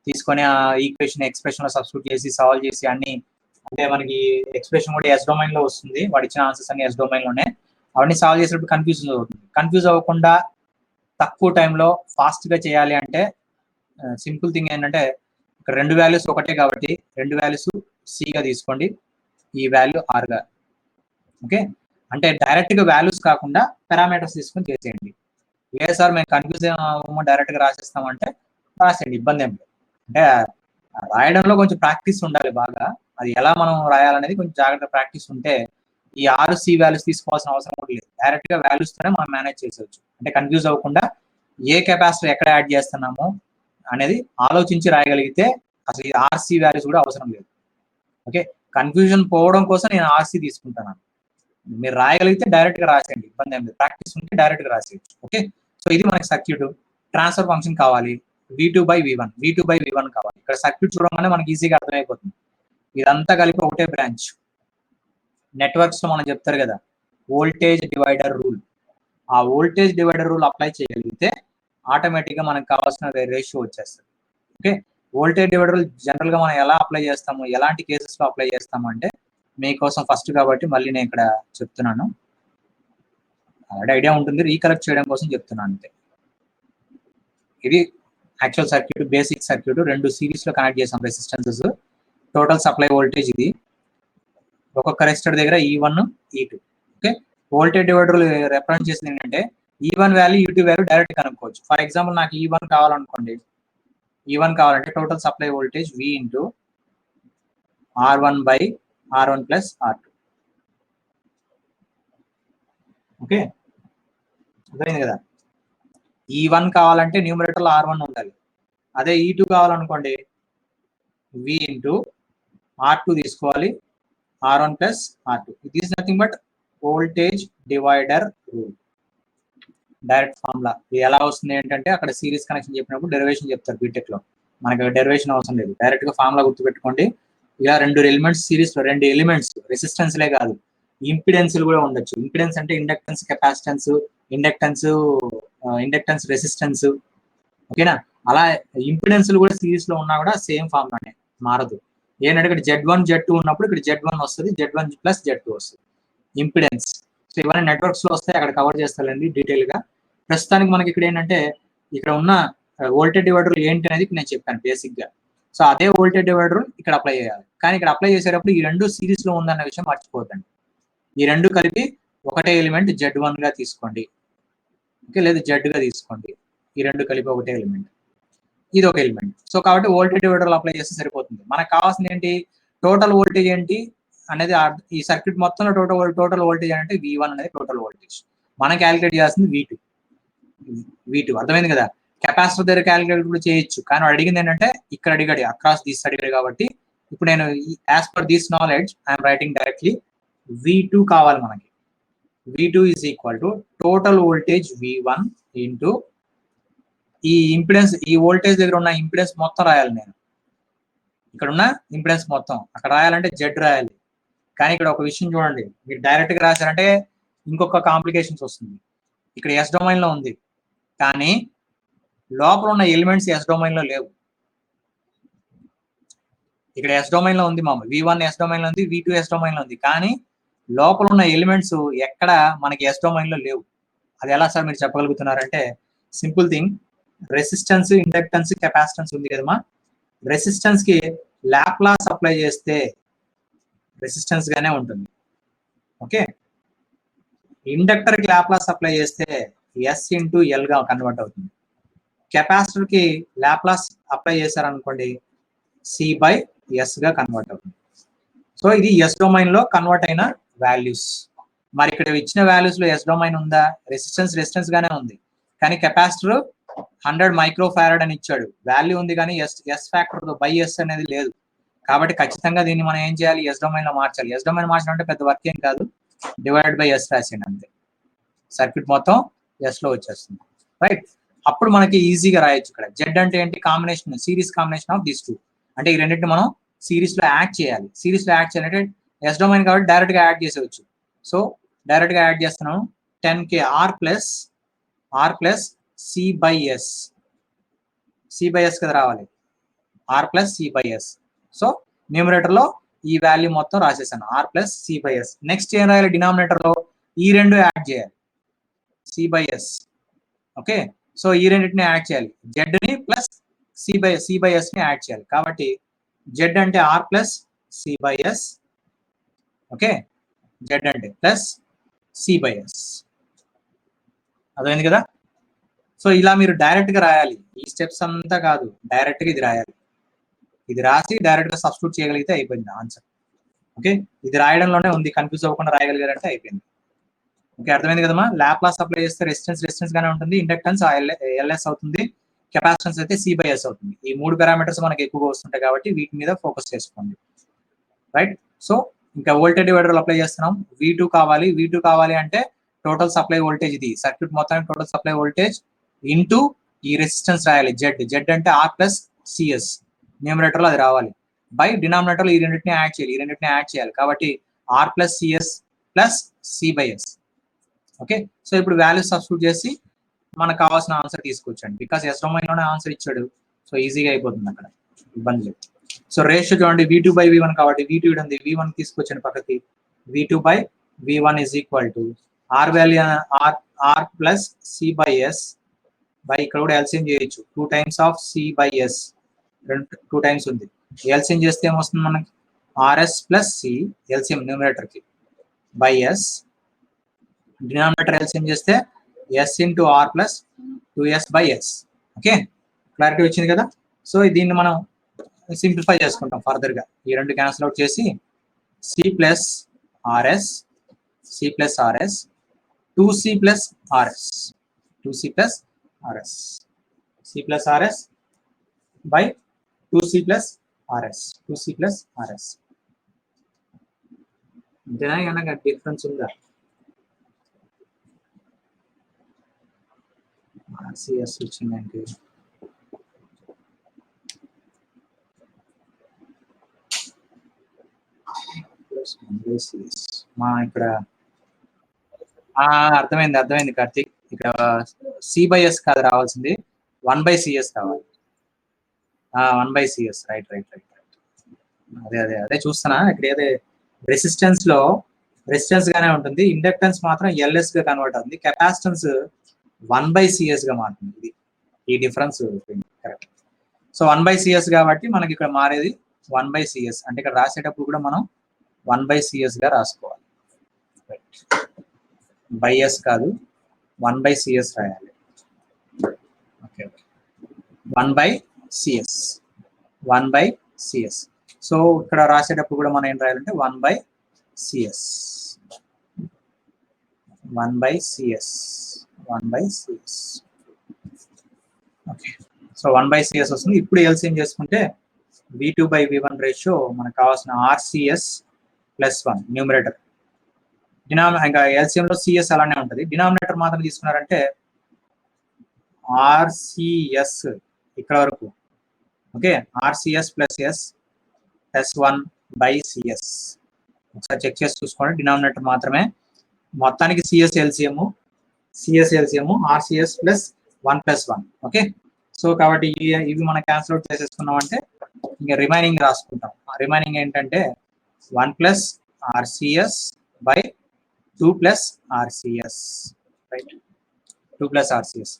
తీసుకొని ఆ ఈక్వేషన్ ఎక్స్ప్రెషన్ లో సబ్స్టిట్యూట్ చేసి సాల్వ్ చేసి అన్ని, అంటే మనకి ఎక్స్ప్రెషన్ కూడా ఎస్ డొమైన్ లో వస్తుంది, వాడు ఇచ్చిన ఆన్సర్స్ అన్ని ఎస్ డొమైన్ లోనే. అవన్నీ సాల్వ్ చేసేటప్పుడు కన్ఫ్యూజన్ అవుతుంది. కన్ఫ్యూజ్ అవ్వకుండా తక్కువ టైంలో ఫాస్ట్ గా చేయాలి అంటే సింపుల్ థింగ్ ఏంటంటే, ఇక్కడ 2 వాల్యూస్ ఒకటే కాబట్టి 2 వాల్యూస్ సిగా తీసుకోండి, ఈ వాల్యూ ఆర్గా. ఓకే, అంటే డైరెక్ట్ గా వాల్యూస్ కాకుండా పారామీటర్స్ తీసుకొని చేసేయండి. లేదు సార్ మేము కన్ఫ్యూజ్ అవ్వము డైరెక్ట్ గా రాసేస్తామంటే రాసేయండి, ఇబ్బంది ఏం లేదు. అంటే రాయడంలో కొంచెం ప్రాక్టీస్ ఉండాలి బాగా. అది ఎలా మనం రాయాలనేది కొంచెం జాగ్రత్త ప్రాక్టీస్ ఉంటే ఈ 6 సి వాల్యూస్ తీసుకోవాల్సిన అవసరం కూడా లేదు. డైరెక్ట్ గా వాల్యూస్ తోనే మనం మేనేజ్ చేసేవచ్చు. అంటే కన్ఫ్యూజ్ అవ్వకుండా ఏ కెపాసిటర్ ఎక్కడ యాడ్ చేస్తున్నాము అనేది ఆలోచించి రాయగలిగితే అసలు ఈ ఆర్సి వాల్యూస్ కూడా అవసరం లేదు. ఓకే, కన్ఫ్యూజన్ పోవడం కోసం నేను ఆర్సి తీసుకుంటాను. మీరు రాయగలిగితే డైరెక్ట్ గా రాసేయండి, ఇబ్బంది ఏం లేదు. ప్రాక్టీస్ ఉంటే డైరెక్ట్ గా రాసేయచ్చు. ఓకే, సో ఇది మనకి సర్క్యూట్. ట్రాన్స్ఫర్ ఫంక్షన్ కావాలి v2/v1 కావాలి. ఇక్కడ సర్క్యూట్ చూడగానే మనకి ఈజీగా అర్థమైపోతుంది. ఇదంతా కలిపి ఒకటే బ్రాంచ్. నెట్వర్క్స్ లో మనం చెప్తారు కదా వోల్టేజ్ డివైడర్ రూల్. ఆ వోల్టేజ్ డివైడర్ రూల్ అప్లై చేయగలిగితే ఆటోమేటిక్గా మనకు కావాల్సిన రేషియో వచ్చేస్తుంది. ఓకే, వోల్టేజ్ డివైడర్ జనరల్గా మనం ఎలా అప్లై చేస్తాము, ఎలాంటి కేసెస్లో అప్లై చేస్తాము అంటే మీకోసం ఫస్ట్ కాబట్టి మళ్ళీ నేను ఇక్కడ చెప్తున్నాను, ఆల్రెడీ ఐడియా ఉంటుంది, రీకలెక్ట్ చేయడం కోసం చెప్తున్నాను అంతే. ఇది యాక్చువల్ సర్క్యూట్, బేసిక్ సర్క్యూట్, రెండు సిరీస్లో కనెక్ట్ చేసాం రెసిస్టెన్సెస్, టోటల్ సప్లై వోల్టేజ్ ఇది, ఒక్కొక్క రెసిస్టర్ దగ్గర E1 E2. Okay, voltage divider represent చేసింది ఏంటంటే E1 value E2 value direct కనుక్కోవచ్చు. ఫర్ ఎగ్జాంపుల్ నాకు E1 కావాలనుకోండి, E1 కావాలంటే total supply voltage V into R1 by R1 plus R2. Okay, అర్థమైంది కదా. E1 కావాలంటే న్యూమరేటర్లో R1 ఉండాలి, అదే E2 కావాలనుకోండి V ఇంటూ R2 తీసుకోవాలి, R1 ప్లస్ R2. ఇది is nothing but voltage divider rule, direct formula. ఇది ఎలా వస్తుంది ఏంటంటే అక్కడ సిరీస్ కనెక్షన్ చెప్పినప్పుడు డెరివేషన్ చెప్తారు బీటెక్ లో, మనకి డెరివేషన్ అవసరం లేదు, డైరెక్ట్ గా ఫార్ములా గుర్తుపెట్టుకోండి. ఇలా రెండు ఎలిమెంట్స్ సిరీస్ లో, రెండు ఎలిమెంట్స్ రెసిస్టెన్స్లే కాదు ఇంపిడెన్స్లు కూడా ఉండొచ్చు. ఇంపిడెన్స్ అంటే ఇండక్టెన్స్ కెపాసిటెన్స్, ఇండక్టెన్స్ రెసిస్టెన్స్, ఓకేనా. అలా ఇంపిడెన్స్లు కూడా సిరీస్ లో ఉన్నా కూడా సేమ్ ఫార్ములానే, మారదు. ఏంటంటే ఇక్కడ Z1 Z2 ఉన్నప్పుడు ఇక్కడ Z1 వస్తుంది, Z1 ప్లస్ Z2 వస్తుంది ఇంపిడెన్స్. సో ఇవన్నీ నెట్వర్క్స్ లో వస్తాయి, అక్కడ కవర్ చేస్తానండి డీటెయిల్ గా. ప్రస్తుతానికి మనకి ఇక్కడ ఏంటంటే ఇక్కడ ఉన్న వోల్టేజ్ డివైడర్ ఏంటి అనేది నేను చెప్పాను బేసిక్ గా. సో అదే వోల్టేజ్ డివైడర్ ఇక్కడ అప్లై చేయాలి, కానీ ఇక్కడ అప్లై చేసేటప్పుడు ఈ రెండు సిరీస్ లో ఉందన్న విషయం మర్చిపోద్దండి. ఈ రెండు కలిపి ఒకటే ఎలిమెంట్ Z1 గా తీసుకోండి, ఓకే, లేదా Z గా తీసుకోండి, ఈ రెండు కలిపి ఒకటే ఎలిమెంట్, ఇది ఒక ఎలిమెంట్. సో కాబట్టి వోల్టేజ్ డివైడర్ అప్లై చేస్తే సరిపోతుంది. మనకు కావాల్సింది ఏంటి, టోటల్ వోల్టేజ్ ఏంటి అనేది, ఈ సర్క్యూట్ మొత్తంలో టోటల్ వోల్టేజ్ అంటే V1 అనేది టోటల్ వోల్టేజ్. మనం క్యాలిక్యులేట్ చేయాల్సింది V2. అర్థమైంది కదా. కెపాసిటర్ దగ్గర క్యాలిక్యులేట్ కూడా చేయొచ్చు, కానీ అడిగింది ఏంటంటే ఇక్కడ అడిగాడు, అక్రాస్ దిస్ అడిగాడు. కాబట్టి ఇప్పుడు నేను as per this knowledge I'm writing directly V2 కావాలి మనకి. V2 is equal to total voltage V1 into ఈ ఇంపిడెన్స్, ఈ వోల్టేజ్ దగ్గర ఉన్న ఇంపిడెన్స్ మొత్తం రాయాలి నేను. ఇక్కడ ఉన్న ఇంపిడెన్స్ మొత్తం అక్కడ రాయాలంటే Z రాయాలి. కానీ ఇక్కడ ఒక విషయం చూడండి, మీరు డైరెక్ట్ గా రాశారంటే ఇంకొక కాంప్లికేషన్స్ వస్తుంది. ఇక్కడ S డొమైన్ లో ఉంది, కానీ లోపల ఉన్న ఎలిమెంట్స్ S డొమైన్ లో లేవు. ఇక్కడ S డొమైన్ లో ఉంది మామూలు, V1 S డొమైన్ లో ఉంది, V2 S డొమైన్ లో ఉంది, కానీ లోపల ఉన్న ఎలిమెంట్స్ ఎక్కడ మనకి S డొమైన్ లో లేవు. అది ఎలా సార్ మీరు చెప్పగలుగుతున్నారంటే simple thing, resistance, inductance, capacitance ఉంది కదమ్మా. రెసిస్టెన్స్ కి లాప్లాస్ అప్లై చేస్తే రెసిస్టెన్స్ గానే ఉంటుంది, ఓకే. ఇండక్టర్ కి లాప్లాస్ అప్లై చేస్తే S ఇంటూ L గా కన్వర్ట్ అవుతుంది. కెపాసిటర్ కి లాప్లాస్ అప్లై చేశారనుకోండి C బై S గా కన్వర్ట్ అవుతుంది. సో ఇది S డొమైన్ లో కన్వర్ట్ అయిన వాల్యూస్. మరి ఇక్కడ ఇచ్చిన వాల్యూస్ లో S డొమైన్ ఉందా, రెసిస్టెన్స్ గానే ఉంది, కానీ కెపాసిటర్ 100 మైక్రో ఫారడ్ అని ఇచ్చాడు, వాల్యూ ఉంది, కానీ S ఫ్యాక్టర్ తో బై S అనేది లేదు. కాబట్టి ఖచ్చితంగా దీన్ని మనం ఏం చేయాలి, S డొమైన్ లో మార్చాలి. S డొమైన్ మార్చడం అంటే పెద్ద వర్క్ ఏం కాదు, డివైడ్ బై S రాసేయండి అంతే, సర్క్యూట్ మొత్తం S లో వచ్చేస్తుంది, రైట్. అప్పుడు మనకి ఈజీగా రాయొచ్చు. ఇక్కడ Z అంటే ఏంటి, combination, series combination of these two. అంటే ఈ రెండింటిని మనం సిరీస్ లో యాడ్ చేయాలి. సిరీస్ లో యాడ్ చేయాలంటే S డొమైన్ కాబట్టి డైరెక్ట్ గా యాడ్ చేసేవచ్చు. సో డైరెక్ట్ గా యాడ్ చేస్తున్నాను, 10K R plus C by S కదా రావాలి, R plus C by S. So numerator లో ఈ వాల్యూ మొత్తం రాసేసాను, R plus C by S. Next ఏం రాయాలి, డినామినేటర్ లో ఈ రెండు యాడ్ చేయాలి, C by S, okay. So ఈ రెండింటిని యాడ్ చేయాలి, Z ని ప్లస్ C బై S ని యాడ్ చేయాలి. కాబట్టి Z అంటే R plus C by S, okay, Z అంటే ప్లస్ C బై S. అర్థమైంది కదా. సో ఇలా మీరు డైరెక్ట్ గా రాయాలి, ఈ స్టెప్స్ అంతా కాదు, డైరెక్ట్ గా ఇది రాయాలి. ఇది రాసి డైరెక్ట్ గా సబ్స్టిట్యూట్ చేయగలిగితే అయిపోయింది ఆన్సర్, ఓకే. ఇది రాయడంలోనే ఉంది, కన్ఫ్యూజ్ అవ్వకుండా రాయగలిగారంటే అయిపోయింది, ఓకే. అర్థమైంది కదమ్మా. లాప్లాస్ అప్లై చేస్తే రెసిస్టెన్స్ గానే ఉంటుంది, ఇండక్టెన్స్ LS అవుతుంది, కెపాసిటెన్స్ అయితే C బై S అవుతుంది. ఈ మూడు పారామీటర్స్ మనకి ఎక్కువగా వస్తుంటాయి కాబట్టి వీటి మీద ఫోకస్ చేసుకోండి, రైట్. సో ఇంకా వోల్టేజ్ డివైడర్ అప్లై చేస్తున్నాం. V2 కావాలి అంటే టోటల్ సప్లై వోల్టేజ్, ఇది సర్క్యూట్ మొత్తానికి టోటల్ సప్లై వోల్టేజ్ ఇంటూ ఈ రెసిస్టెన్స్ రాయాలి, Z అంటే R ప్లస్ CS, న్యూమరేటర్ లో అది రావాలి, బై డినామినేటర్ లో ఈ రెండింటిని యాడ్ చేయాలి. కాబట్టి R plus CS plus C by S, okay. So ఇప్పుడు వాల్యూస్ సబ్స్టిట్యూట్ చేసి మనకు కావాల్సిన ఆన్సర్ తీసుకోవచ్చండి. బికాస్ ఎస్ డొమైన్ లోనే ఆన్సర్ ఇచ్చాడు, సో ఈజీగా అయిపోతుంది, అక్కడ ఇబ్బంది లేదు. సో రేషియో చూడండి, V2/V1 కాబట్టి V2 ఉంది, V1 తీసుకొచ్చండి పక్కకి, V2/V1 is equal to R value R plus C/S by ఇక్కడ కూడా ఎల్సిఎం చేయొచ్చు, 2 times ఆఫ్ C/S, 2 times ఉంది. ఎల్సిఎం చేస్తే ఏమొస్తుంది మనకి, RS plus C LCM numerator కి బై S, డినామినేటర్ ఎల్సిఎం చేస్తే S into R plus 2S/S. Okay, clarity వచ్చింది కదా. సో దీన్ని మనం సింప్లిఫై చేసుకుంటాం ఫర్దర్ గా, ఈ రెండు క్యాన్సిల్ అవుట్ చేసి C plus RS 2C plus RS C plus RS by 2C plus RS. అంతేనా, ఏమన్నా డిఫరెన్స్ ఉందా? RCS వచ్చిందంటే మా ఇక్కడ అర్థమైంది కార్తీక్, ఇక్కడ C/S కాదు రావాల్సింది, 1/CS కావాలి. 1/CS, right. అదే చూస్తున్నా ఇక్కడ, ఏదే రెసిస్టెన్స్ లో రెసిస్టెన్స్ గానే ఉంటుంది, ఇండక్టెన్స్ మాత్రం LS గా కన్వర్ట్ అవుతుంది, కెపాసిటెన్స్ 1/CS గా మారుతుంది. ఇది ఈ డిఫరెన్స్ కరెక్ట్. సో 1/CS కాబట్టి మనకి ఇక్కడ మారేది 1/CS, అంటే ఇక్కడ రాసేటప్పుడు కూడా మనం 1/CS గా రాసుకోవాలి. బైఎస్ కాదు, 1/CS రాయాలి. Okay, 1/CS. సో ఇక్కడ రాసేటప్పుడు కూడా మనం ఏం రాయాలంటే 1/CS. ఓకే, సో 1/CS వస్తుంది. ఇప్పుడు ఎల్సిఎం చేసుకుంటే V2/V1 రేషియో మనకు కావాల్సిన RCS ప్లస్ 1 న్యూమరేటర్, ఇంకా ఎల్సిఎం లో CS అలానే ఉంటుంది, డినామినేటర్ మాత్రం తీసుకున్నారంటే RCS ఇక్కడ వరకు. Okay, RCS plus S plus 1/CS. ఒకసారి చెక్ చేసి చూసుకోండి, డినామినేటర్ మాత్రమే, మొత్తానికి CS LCM RCS plus 1+1. Okay, so కాబట్టి ఇవి మనం క్యాన్సిల్ అవుట్ చేసేసుకున్నాం అంటే ఇంకా రిమైనింగ్ రాసుకుంటాం. రిమైనింగ్ ఏంటంటే 1 + RCS by 2 + RCS, right, 2 + RCS.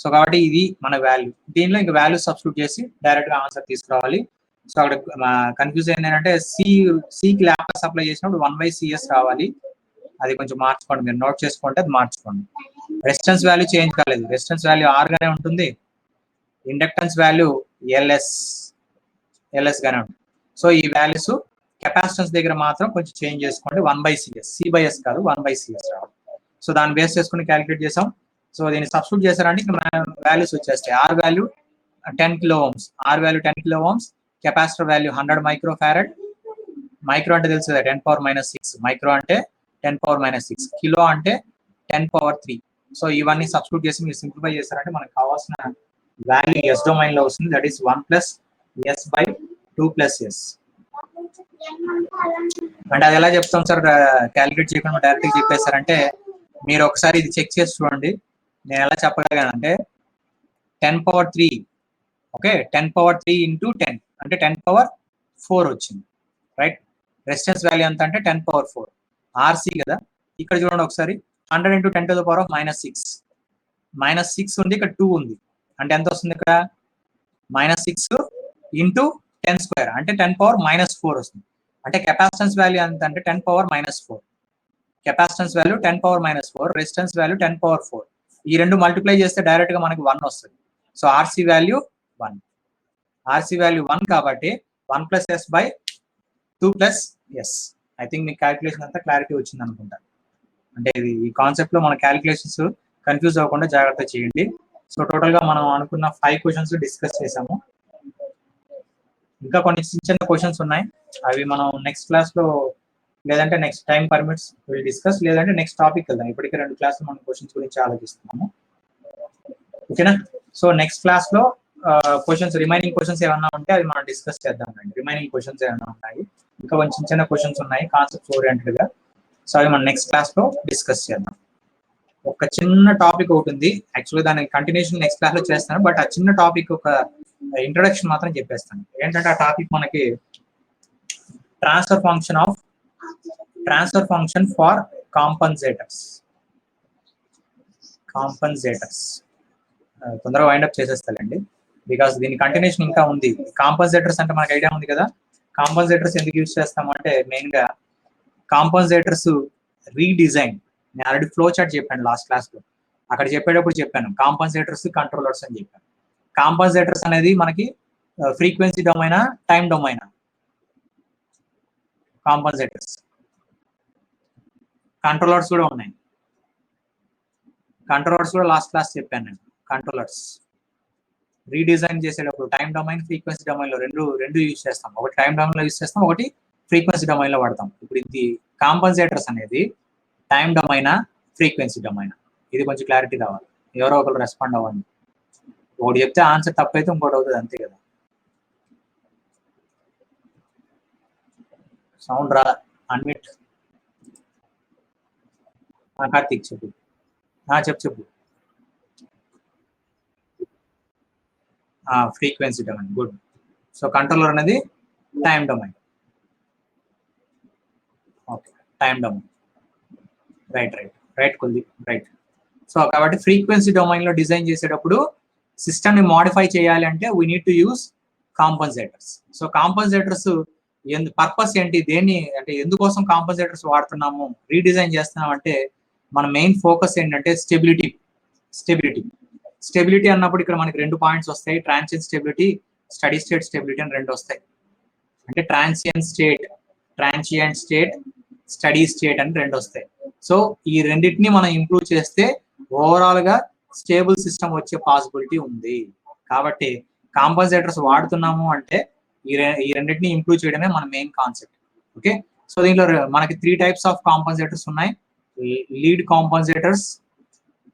So కాబట్టి ఇది మన వాల్యూ, దీనిలో ఇంకా వాల్యూ సబ్స్టిట్యూట్ చేసి డైరెక్ట్ గా ఆన్సర్ తీసుకురావాలి. సో అక్కడ కన్ఫ్యూజ్ అయింది ఏంటంటే సికి లాప్లాస్ అప్లై చేసినప్పుడు 1/CS రావాలి, అది కొంచెం మార్చుకోండి, మీరు నోట్ చేసుకుంటే అది మార్చుకోండి. రెసిస్టెన్స్ వాల్యూ చేంజ్ కాలేదు, రెసిస్టెన్స్ వాల్యూ R గానే ఉంటుంది, ఇండక్టెన్స్ వాల్యూ LS గానే ఉంటుంది. సో ఈ వాల్యూస్ కెపాసిటెన్స్ దగ్గర మాత్రం కొంచెం చేంజ్ చేసుకోండి, 1/CS, C/S కాదు 1/CS రావాలి. సో దాన్ని బేస్ చేసుకుని క్యాలిక్యులేట్ చేసాం. సో దీన్ని సబ్స్టిట్యూట్ చేశారంటే ఇంకా వాల్యూస్ వచ్చేస్తాయి. R value 10 kilo ohms, capacitor value 100 microfarad. Micro అంటే తెలుసు కదా, 10⁻⁻6, మైక్రో అంటే 10⁻⁻6, కిలో అంటే 10⁻3. సో ఇవన్నీ సబ్స్టిట్యూట్ చేసి మీరు సింప్లిఫై చేశారంటే మనకు కావాల్సిన వాల్యూ S డొమైన్ లో వస్తుంది, that is 1 + S by 2 + S. అంటే అది ఎలా చెప్తాం సార్, క్యాలిక్యులేట్ చేయకుండా డైరెక్ట్ చెప్పేశారంటే మీరు ఒకసారి ఇది చెక్ చేసి చూడండి. నేను ఎలా చెప్పగలిగానంటే 10⁻3, ఓకే, 10⁻3 × 10 అంటే 10⁻4 వచ్చింది, రైట్. రెసిస్టెన్స్ వాల్యూ ఎంత అంటే 10⁻4, RC కదా. ఇక్కడ చూడండి ఒకసారి, 100 × 10⁻⁻6, -6 ఉంది, ఇక్కడ 2 ఉంది, అంటే ఎంత వస్తుంది ఇక్కడ, -6 × 10² అంటే 10⁻⁻4 వస్తుంది. అంటే కెపాసిటెన్స్ వాల్యూ ఎంత అంటే 10⁻⁻4, కెపాసిటెన్స్ వాల్యూ 10⁻⁻4, రెసిస్టెన్స్ వాల్యూ 10⁻4. ఈ రెండు మల్టిప్లై చేస్తే డైరెక్ట్ గా మనకి 1 వస్తుంది. సో RC వాల్యూ 1 కాబట్టి 1 + S by 2 + S. I think మీకు క్యాలిక్యులేషన్ అంతా క్లారిటీ వచ్చింది అనుకుంటా. అంటే ఇది ఈ కాన్సెప్ట్ లో మన క్యాలిక్యులేషన్స్ కన్ఫ్యూజ్ అవ్వకుండా జాగ్రత్త చేయండి. సో టోటల్ గా మనం అనుకున్న 5 క్వశ్చన్స్ డిస్కస్ చేసాము. ఇంకా కొన్ని చిన్న క్వశ్చన్స్ ఉన్నాయి, అవి మనం నెక్స్ట్ క్లాస్ లో లేదంటే next time permits will discuss, లేదంటే నెక్స్ట్ టాపిక్ వెళ్దాం. ఇప్పటికే 2 క్లాసులు మనం క్వశ్చన్స్ గురించి ఆలోచిస్తున్నాము, ఓకేనా. సో నెక్స్ట్ క్లాస్ లో క్వశ్చన్స్, రిమైనింగ్ క్వశ్చన్స్ ఏమన్నా ఉంటే అవి మనం డిస్కస్ చేద్దాం అండి. రిమైనింగ్ క్వశ్చన్స్ ఏమన్నా ఉన్నాయి, ఇంకా కొంచెం చిన్న క్వశ్చన్స్ ఉన్నాయి కాన్సెప్ట్స్ ఓరియంటెడ్ గా, సో అవి మనం నెక్స్ట్ క్లాస్ లో డిస్కస్ చేద్దాం. ఒక చిన్న టాపిక్ ఒకటి ఉంది, యాక్చువల్గా దాని కంటిన్యూషన్ నెక్స్ట్ క్లాస్ లో చేస్తాను, బట్ ఆ చిన్న టాపిక్ ఒక ఇంట్రొడక్షన్ మాత్రం చెప్పేస్తాను. ఏంటంటే ఆ టాపిక్ మనకి ట్రాన్స్ఫర్ ఫంక్షన్ ఫార్ కాంపన్సేటర్స్. తొందరగా వైండప్ చేసేస్తానండి, బికాస్ దీని కంటిన్యూషన్ ఇంకా ఉంది. కాంపన్సేటర్స్ అంటే మనకు ఐడియా ఉంది కదా. కాంపన్సేటర్స్ ఎందుకు యూజ్ చేస్తామంటే మెయిన్ గా కాంపన్సేటర్స్ రీడిజైన్. నేను ఆల్రెడీ ఫ్లో చార్ట్ చెప్పాను లాస్ట్ క్లాస్ లో, అక్కడ చెప్పేటప్పుడు చెప్పాను కాంపన్సేటర్స్, కంట్రోలర్స్ అని చెప్పాను. కాంపన్సేటర్స్ అనేది మనకి ఫ్రీక్వెన్సీ డొమైనా, టైం డొమైనా? కాంపన్సేటర్స్. కంట్రోలర్స్ కూడా ఉన్నాయి. కంట్రోలర్స్ కూడా లాస్ట్ క్లాస్ చెప్పాను నేను. కంట్రోలర్స్ రీడిజైన్ చేసేటప్పుడు టైం డొమైన్, ఫ్రీక్వెన్సీ డొమైన్ లో రెండు యూజ్ చేస్తాం. ఒకటి టైం డొమైన్ లో యూజ్ చేస్తాం, ఒకటి ఫ్రీక్వెన్సీ డొమైన్ లో వాడతాం. ఇప్పుడు ఇది కాంపన్సేటర్స్ అనేది టైం డొమైనా, ఫ్రీక్వెన్సీ డొమైనా? ఇది కొంచెం క్లారిటీ కావాలి. ఎవరో ఒకరు రెస్పాండ్ అవ్వండి. ఒకటి చెప్తే ఆన్సర్ తప్పైతే ఇంకోటి అవుతుంది, అంతే కదా. సౌండ్ రా, అన్మిట్. కార్తీక్ చెప్పు. చెప్పు. Frequency domain, good. So controller అనేది time domain. Okay, time domain. Right Kuldeep, right. So కాబట్టి ఫ్రీక్వెన్సీ డొమైన్ లో డిజైన్ చేసేటప్పుడు సిస్టమ్ ని మోడిఫై చేయాలి అంటే we need to use compensators. So compensators purpose ఏంటి, దేన్ని అంటే ఎందుకోసం కాంపన్సేటర్స్ వాడుతున్నాము, రీడిజైన్ చేస్తున్నాం అంటే మన మెయిన్ ఫోకస్ ఏంటంటే స్టెబిలిటీ అన్నప్పుడు ఇక్కడ మనకి 2 పాయింట్స్ వస్తాయి. Transient stability, steady state stability అని 2 వస్తాయి. అంటే ట్రాన్సియెంట్ స్టేట్, స్టడీ స్టేట్ అని 2 వస్తాయి. సో ఈ రెండింటిని మనం ఇంప్రూవ్ చేస్తే ఓవరాల్ గా స్టేబుల్ సిస్టమ్ వచ్చే పాసిబిలిటీ ఉంది. కాబట్టి కాంపన్సేటర్స్ వాడుతున్నాము అంటే ఈ రెండింటిని ఇంప్రూవ్ చేయడమే మన మెయిన్ కాన్సెప్ట్. ఓకే, సో దీంట్లో మనకి 3 టైప్స్ ఆఫ్ కాంపన్సేటర్స్ ఉన్నాయి. Lead compensators,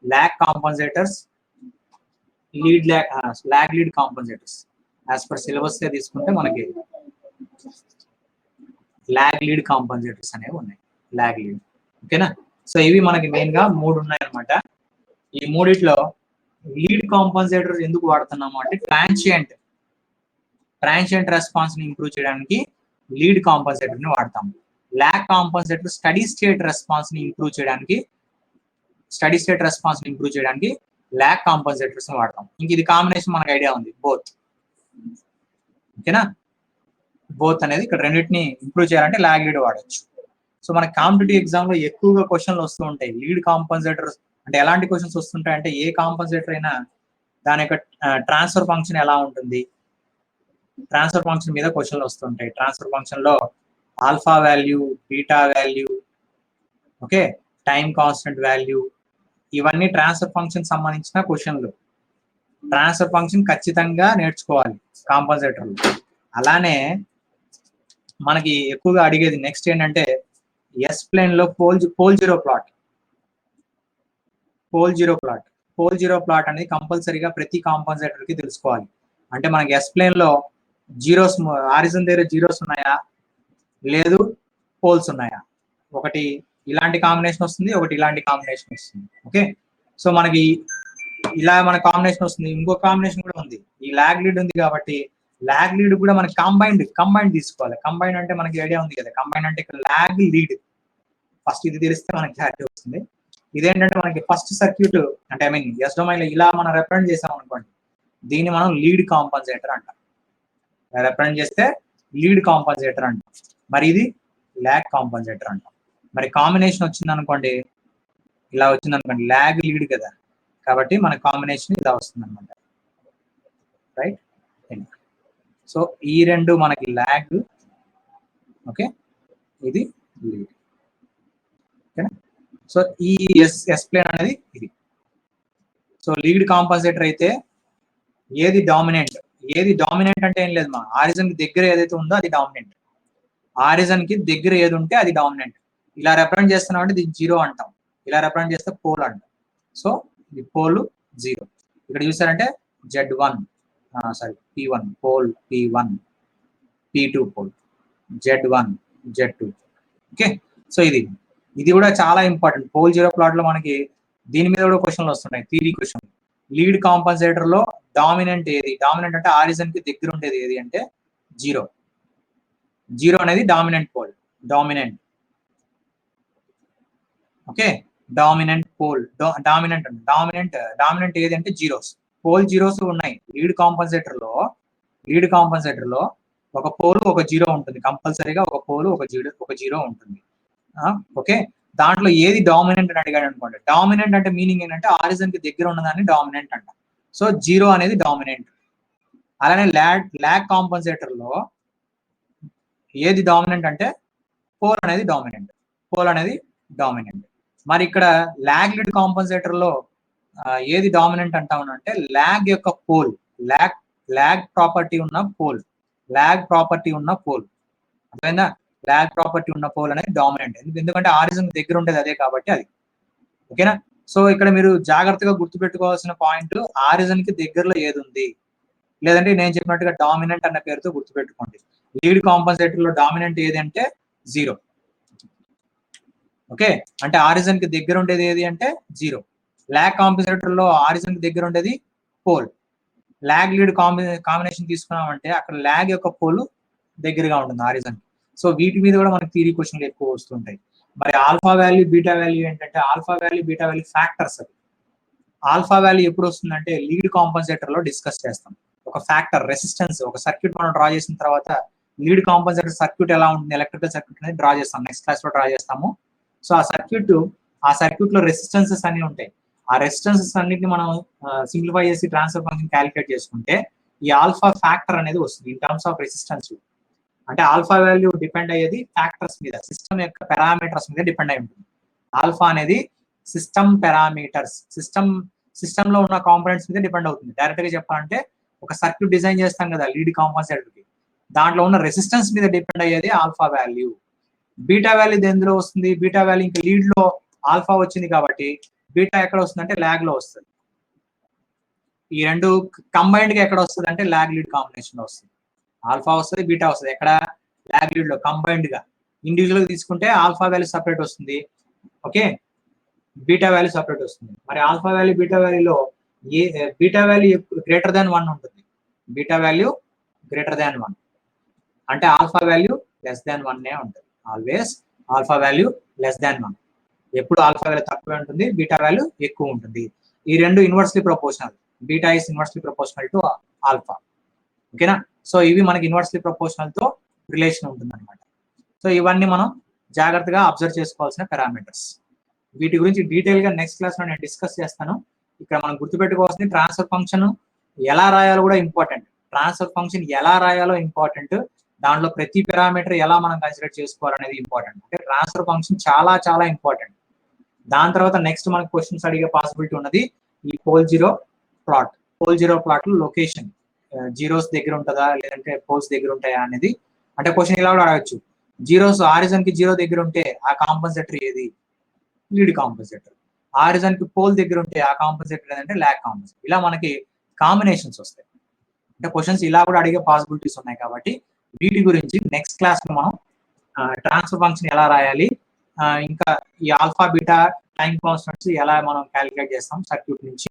lag compensators, lag lead compensators. As per syllabus గా తీసుకుంటే మనకి లాగ్ లీడ్ కాంపన్సేటర్స్ అనేవి ఉన్నాయి. లాగ్ లీడ్, ఓకేనా. సో ఇవి మనకి మెయిన్ గా 3 ఉన్నాయి అనమాట. ఈ మూడిట్లో లీడ్ కాంపన్సేటర్ ఎందుకు వాడుతున్నాము అంటే ట్రాన్సియంట్ రెస్పాన్స్ ని ఇంప్రూవ్ చేయడానికి లీడ్ కాంపన్సేటర్ ని వాడతాము. లాగ్ కాంపన్సేటర్ స్టడీ స్టేట్ రెస్పాన్స్ ని ఇంప్రూవ్ చేయడానికి లాగ్ కాంపన్సేటర్స్ ని వాడతాం. ఇంక ఇది కాంబినేషన్ మనకు ఐడియా ఉంది, బోత్. ఓకేనా, బోత్ అనేది ఇక్కడ రెండింటిని ఇంప్రూవ్ చేయాలంటే లాగ్ లీడ్ వాడచ్చు. సో మన కాంపిటేటివ్ ఎగ్జామ్ లో ఎక్కువగా క్వశ్చన్లు వస్తూ ఉంటాయి. లీడ్ కాంపన్సేటర్స్ అంటే ఎలాంటి క్వశ్చన్స్ వస్తుంటాయి అంటే, ఏ కాంపన్సేటర్ అయినా దాని యొక్క ట్రాన్స్ఫర్ ఫంక్షన్ ఎలా ఉంటుంది, ట్రాన్స్ఫర్ ఫంక్షన్ మీద క్వశ్చన్లు వస్తుంటాయి. ట్రాన్స్ఫర్ ఫంక్షన్ లో alpha value, beta value, okay, time constant value, ఇవన్నీ ట్రాన్స్ఫర్ ఫంక్షన్ సంబంధించిన క్వశ్చన్లు. ట్రాన్స్ఫర్ ఫంక్షన్ ఖచ్చితంగా నేర్చుకోవాలి కాంపన్సేటర్లు. అలానే మనకి ఎక్కువగా అడిగేది నెక్స్ట్ ఏంటంటే ఎస్ ప్లేన్ లో పోల్ జీరో ప్లాట్ అనేది కంపల్సరీగా ప్రతి కాంపన్సేటర్ కి తెలుసుకోవాలి. అంటే మనకి ఎస్ ప్లేన్ లో జీరోస్, హారిజన్ దగ్గర జీరోస్ ఉన్నాయా, లేదు పోల్స్ ఉన్నాయా, ఒకటి ఇలాంటి కాంబినేషన్ వస్తుంది, ఒకటి ఇలాంటి కాంబినేషన్ వస్తుంది. ఓకే, సో మనకి ఇలా మన కాంబినేషన్ వస్తుంది, ఇంకో కాంబినేషన్ కూడా ఉంది. ఈ లాగ్ లీడ్ ఉంది కాబట్టి లాగ్ లీడ్ కూడా మనకి కంబైండ్ తీసుకోవాలి. కంబైండ్ అంటే మనకి ఐడియా ఉంది కదా, కంబైండ్ అంటే ఇక్కడ లాగ్ లీడ్. ఫస్ట్ ఇది తెలిస్తే మనకి క్లారిటీ వస్తుంది. ఇదేంటంటే మనకి ఫస్ట్ సర్క్యూట్ అంటే ఐ మీన్ ఎస్ డొమైన్ లో ఇలా మనం రిప్రజెంట్ చేసాం అనుకోండి, దీన్ని మనం లీడ్ కాంపన్సేటర్ అంటాం. రిప్రజెంట్ చేస్తే లీడ్ కాంపన్సేటర్ అంటాం. మరి ఇది లాగ్ కాంపన్సేటర్ అంటాం. మరి కాంబినేషన్ వచ్చింది అనుకోండి, ఇలా వచ్చింది అనుకోండి, లాగ్ లీడ్ కదా, కాబట్టి మన కాంబినేషన్ ఇలా వస్తుంది అనమాట. రైట్, సో ఈ రెండు మనకి లాగ్, ఓకే, ఇది లీడ్. ఓకేనా, సో ఈ ఎస్ ప్లేన్ అనేది ఇది. సో లీడ్ కాంపన్సేటర్ అయితే ఏది డామినెంట్ అంటే ఏం లేదు, మా ఆరిజన్ కి దగ్గర ఏదైతే ఉందో అది డామినెంట్. ఆరిజన్ కి దగ్గర ఏది ఉంటే అది డామినెంట్. ఇలా రిప్రజెంట్ చేస్తున్నాం అంటే దీన్ని జీరో అంటాం, ఇలా రిప్రజెంట్ చేస్తే పోల్ అంటాం. సో ఇది పోల్ 0. ఇక్కడ చూసారంటే Z1 P1 pole P1, P2 pole, Z1 Z2. Okay, so ఇది కూడా చాలా ఇంపార్టెంట్. పోల్ జీరో ప్లాట్ లో మనకి దీని మీద కూడా క్వశ్చన్లు వస్తున్నాయి, థియరీ క్వశ్చన్. లీడ్ కాంపన్సేటర్ లో డామినెంట్ ఏది? డామినెంట్ అంటే ఆరిజన్ కి దగ్గర ఉండేది ఏది అంటే జీరో. జీరో అనేది dominant pole. Dominant, okay, dominant pole. Dominant ఏది అంటే జీరోస్. పోల్ జీరోస్ ఉన్నాయి లీడ్ కాంపన్సేటర్ లో. ఒక పోల్ ఒక జీరో ఉంటుంది, కంపల్సరీగా ఒక పోల్ ఒక జీరో ఉంటుంది. ఓకే, దాంట్లో ఏది డామినెంట్ అని అడిగాడు అనుకోండి. డామినెంట్ అంటే మీనింగ్ ఏంటంటే ఆరిజన్ కి దగ్గర ఉన్నదాన్ని డామినెంట్ అంట. సో జీరో అనేది డామినెంట్. అలానే ల్యాగ్ కాంపన్సేటర్ లో ఏది డామినెంట్ అంటే పోల్ అనేది డామినెంట్. మరి ఇక్కడ ల్యాగ్ లీడ్ కాంపన్సేటర్ లో ఏది డామినెంట్ అంటామనంటే ల్యాగ్ యొక్క పోల్, ల్యాగ్ ప్రాపర్టీ ఉన్న పోల్. అర్థమైందా? ల్యాగ్ ప్రాపర్టీ ఉన్న పోల్ అనేది డామినెంట్. ఎందుకంటే ఆరిజన్ దగ్గర ఉండేది అదే కాబట్టి అది. ఓకేనా? సో ఇక్కడ మీరు జాగ్రత్తగా గుర్తుపెట్టుకోవాల్సిన పాయింట్, ఆరిజన్ కి దగ్గరలో ఏది ఉంది, లేదంటే నేను చెప్పినట్టుగా డామినెంట్ అన్న పేరుతో గుర్తుపెట్టుకోండి. లీడ్ కాంపన్సేటర్ లో డామినెంట్ ఏది అంటే జీరో. ఓకే, అంటే ఆరిజన్ కి దగ్గర ఉండేది ఏది అంటే జీరో. ల్యాగ్ కాంపన్సేటర్ లో ఆరిజన్ కి దగ్గర ఉండేది పోల్. ల్యాగ్ లీడ్ కాంబినేషన్ తీసుకున్నామంటే అక్కడ ల్యాగ్ యొక్క పోల్ దగ్గరగా ఉంటుంది ఆరిజన్. సో వీటి మీద కూడా మనకి థియరీ క్వశ్చన్లు ఎక్కువ వస్తుంటాయి. మరి ఆల్ఫా వాల్యూ బీటా వాల్యూ ఏంటంటే alpha value beta value factors. అవి ఆల్ఫా వాల్యూ ఎప్పుడు వస్తుందంటే లీడ్ కాంపన్సేటర్ లో డిస్కస్ చేస్తాం. ఒక ఫ్యాక్టర్ రెసిస్టెన్స్, ఒక సర్క్యూట్ మనం డ్రా చేసిన తర్వాత లీడ్ కాంపన్సేటర్ సర్క్యూట్ ఎలా ఉంటుంది, ఎలక్ట్రికల్ సర్క్యూట్ అనేది డ్రా చేస్తాం, నెక్స్ట్ క్లాస్ లో డ్రా చేస్తాము. సో ఆ సర్క్యూట్ లో రెసిస్టెన్సెస్ అన్ని ఉంటాయి. ఆ రెసిస్టెన్సెస్ అన్నిటిని మనం సింప్లిఫై చేసి ట్రాన్స్ఫర్ ఫంక్షన్ క్యాలిక్యులేట్ చేసుకుంటే ఈ ఆల్ఫా ఫ్యాక్టర్ అనేది వస్తుంది ఇన్ టర్మ్స్ ఆఫ్ రెసిస్టెన్స్. అంటే ఆల్ఫా వాల్యూ డిపెండ్ అయ్యేది ఫ్యాక్టర్స్ మీద, సిస్టమ్ యొక్క పారామీటర్స్ మీద డిపెండ్ అయి ఉంటుంది. ఆల్ఫా అనేది సిస్టమ్ పారామీటర్స్, సిస్టమ్ లో ఉన్న కాంపోనెంట్స్ మీద డిపెండ్ అవుతుంది. డైరెక్ట్ గా చెప్పాలంటే ఒక సర్క్యూట్ డిజైన్ చేస్తాం కదా లీడ్ కాంపన్సేటర్ కి, దాంట్లో ఉన్న రెసిస్టెన్స్ మీద డిపెండ్ అయ్యేది ఆల్ఫా వాల్యూ. బీటా వాల్యూ ఎందులో వస్తుంది? బీటా వాల్యూ ఇంకా లీడ్ లో ఆల్ఫా వచ్చింది కాబట్టి బీటా ఎక్కడ వస్తుంది అంటే ల్యాగ్ లో వస్తుంది. ఈ రెండు కంబైన్డ్ గా ఎక్కడ వస్తుంది అంటే ల్యాగ్ లీడ్ కాంబినేషన్ లో వస్తుంది. ఆల్ఫా వస్తుంది, బీటా వస్తుంది. ఎక్కడ? ల్యాగ్ లీడ్ లో. కంబైన్డ్ గా ఇండివిజువల్ గా తీసుకుంటే ఆల్ఫా వాల్యూ సపరేట్ వస్తుంది, ఓకే, బీటా వాల్యూ సపరేట్ వస్తుంది. మరి ఆల్ఫా వాల్యూ బీటా వాల్యూలో బీటా వాల్యూ గ్రేటర్ దాన్ 1 ఉంటుంది. బీటా వాల్యూ గ్రేటర్ దాన్ 1 అంటే ఆల్ఫా వాల్యూ లెస్ దాన్ 1 ఉంటుంది. Always alpha value less than 1. ఎప్పుడు ఆల్ఫా వాల్యూ తక్కువ ఉంటుంది, బీటా వాల్యూ ఎక్కువ ఉంటుంది. ఈ రెండు inversely proportional. Beta is inversely proportional to alpha. ఓకేనా? సో ఇవి మనకి ఇన్వర్స్లీ ప్రపోర్షనల్ తో రిలేషన్ ఉంటుంది అనమాట. సో ఇవన్నీ మనం జాగ్రత్తగా అబ్జర్వ్ చేసుకోవాల్సిన పారామీటర్స్. వీటి గురించి డీటెయిల్ గా నెక్స్ట్ క్లాస్ లో నేను డిస్కస్ చేస్తాను. ఇక్కడ మనం గుర్తుపెట్టుకోవాల్సింది ట్రాన్స్ఫర్ ఫంక్షన్ ఎలా రాయాలో కూడా ఇంపార్టెంట్. ట్రాన్స్ఫర్ ఫంక్షన్ ఎలా రాయాలో ఇంపార్టెంట్. దాంట్లో ప్రతి పారామీటర్ ఎలా మనం కన్సిడర్ చేసుకోవాలనేది ఇంపార్టెంట్. అంటే ట్రాన్స్ఫర్ ఫంక్షన్ చాలా చాలా ఇంపార్టెంట్. దాని తర్వాత నెక్స్ట్ మనకు క్వశ్చన్స్ అడిగే పాసిబిలిటీ ఉన్నది ఈ pole zero plot. Pole zero plot లో లొకేషన్ జీరోస్ దగ్గర ఉంటుందా లేదంటే పోల్స్ దగ్గర ఉంటాయా అనేది. అంటే క్వశ్చన్ ఇలా కూడా అడగచ్చు, జీరోస్ ఆరిజన్ కి జీరో దగ్గర ఉంటే ఆ కాంపన్సేటర్ ఏది? లీడ్ కాంపన్సేటర్. ఆరిజన్ కి పోల్ దగ్గర ఉంటే ఆ కాంపన్సేటర్ ఏదంటే ల్యాగ్ కాంపన్సేటర్. ఇలా మనకి కాంబినేషన్స్ వస్తాయి. అంటే క్వశ్చన్స్ ఇలా కూడా అడిగే పాసిబిలిటీస్ ఉన్నాయి కాబట్టి వీటి గురించి నెక్స్ట్ క్లాస్ లో మనం ట్రాన్స్ఫర్ ఫంక్షన్ ఎలా రాయాలి, ఇంకా ఈ ఆల్ఫా బీటా టైం కాన్స్టెంట్స్ ఎలా మనం క్యాలిక్యులేట్ చేస్తాం సర్క్యూట్ నుంచి,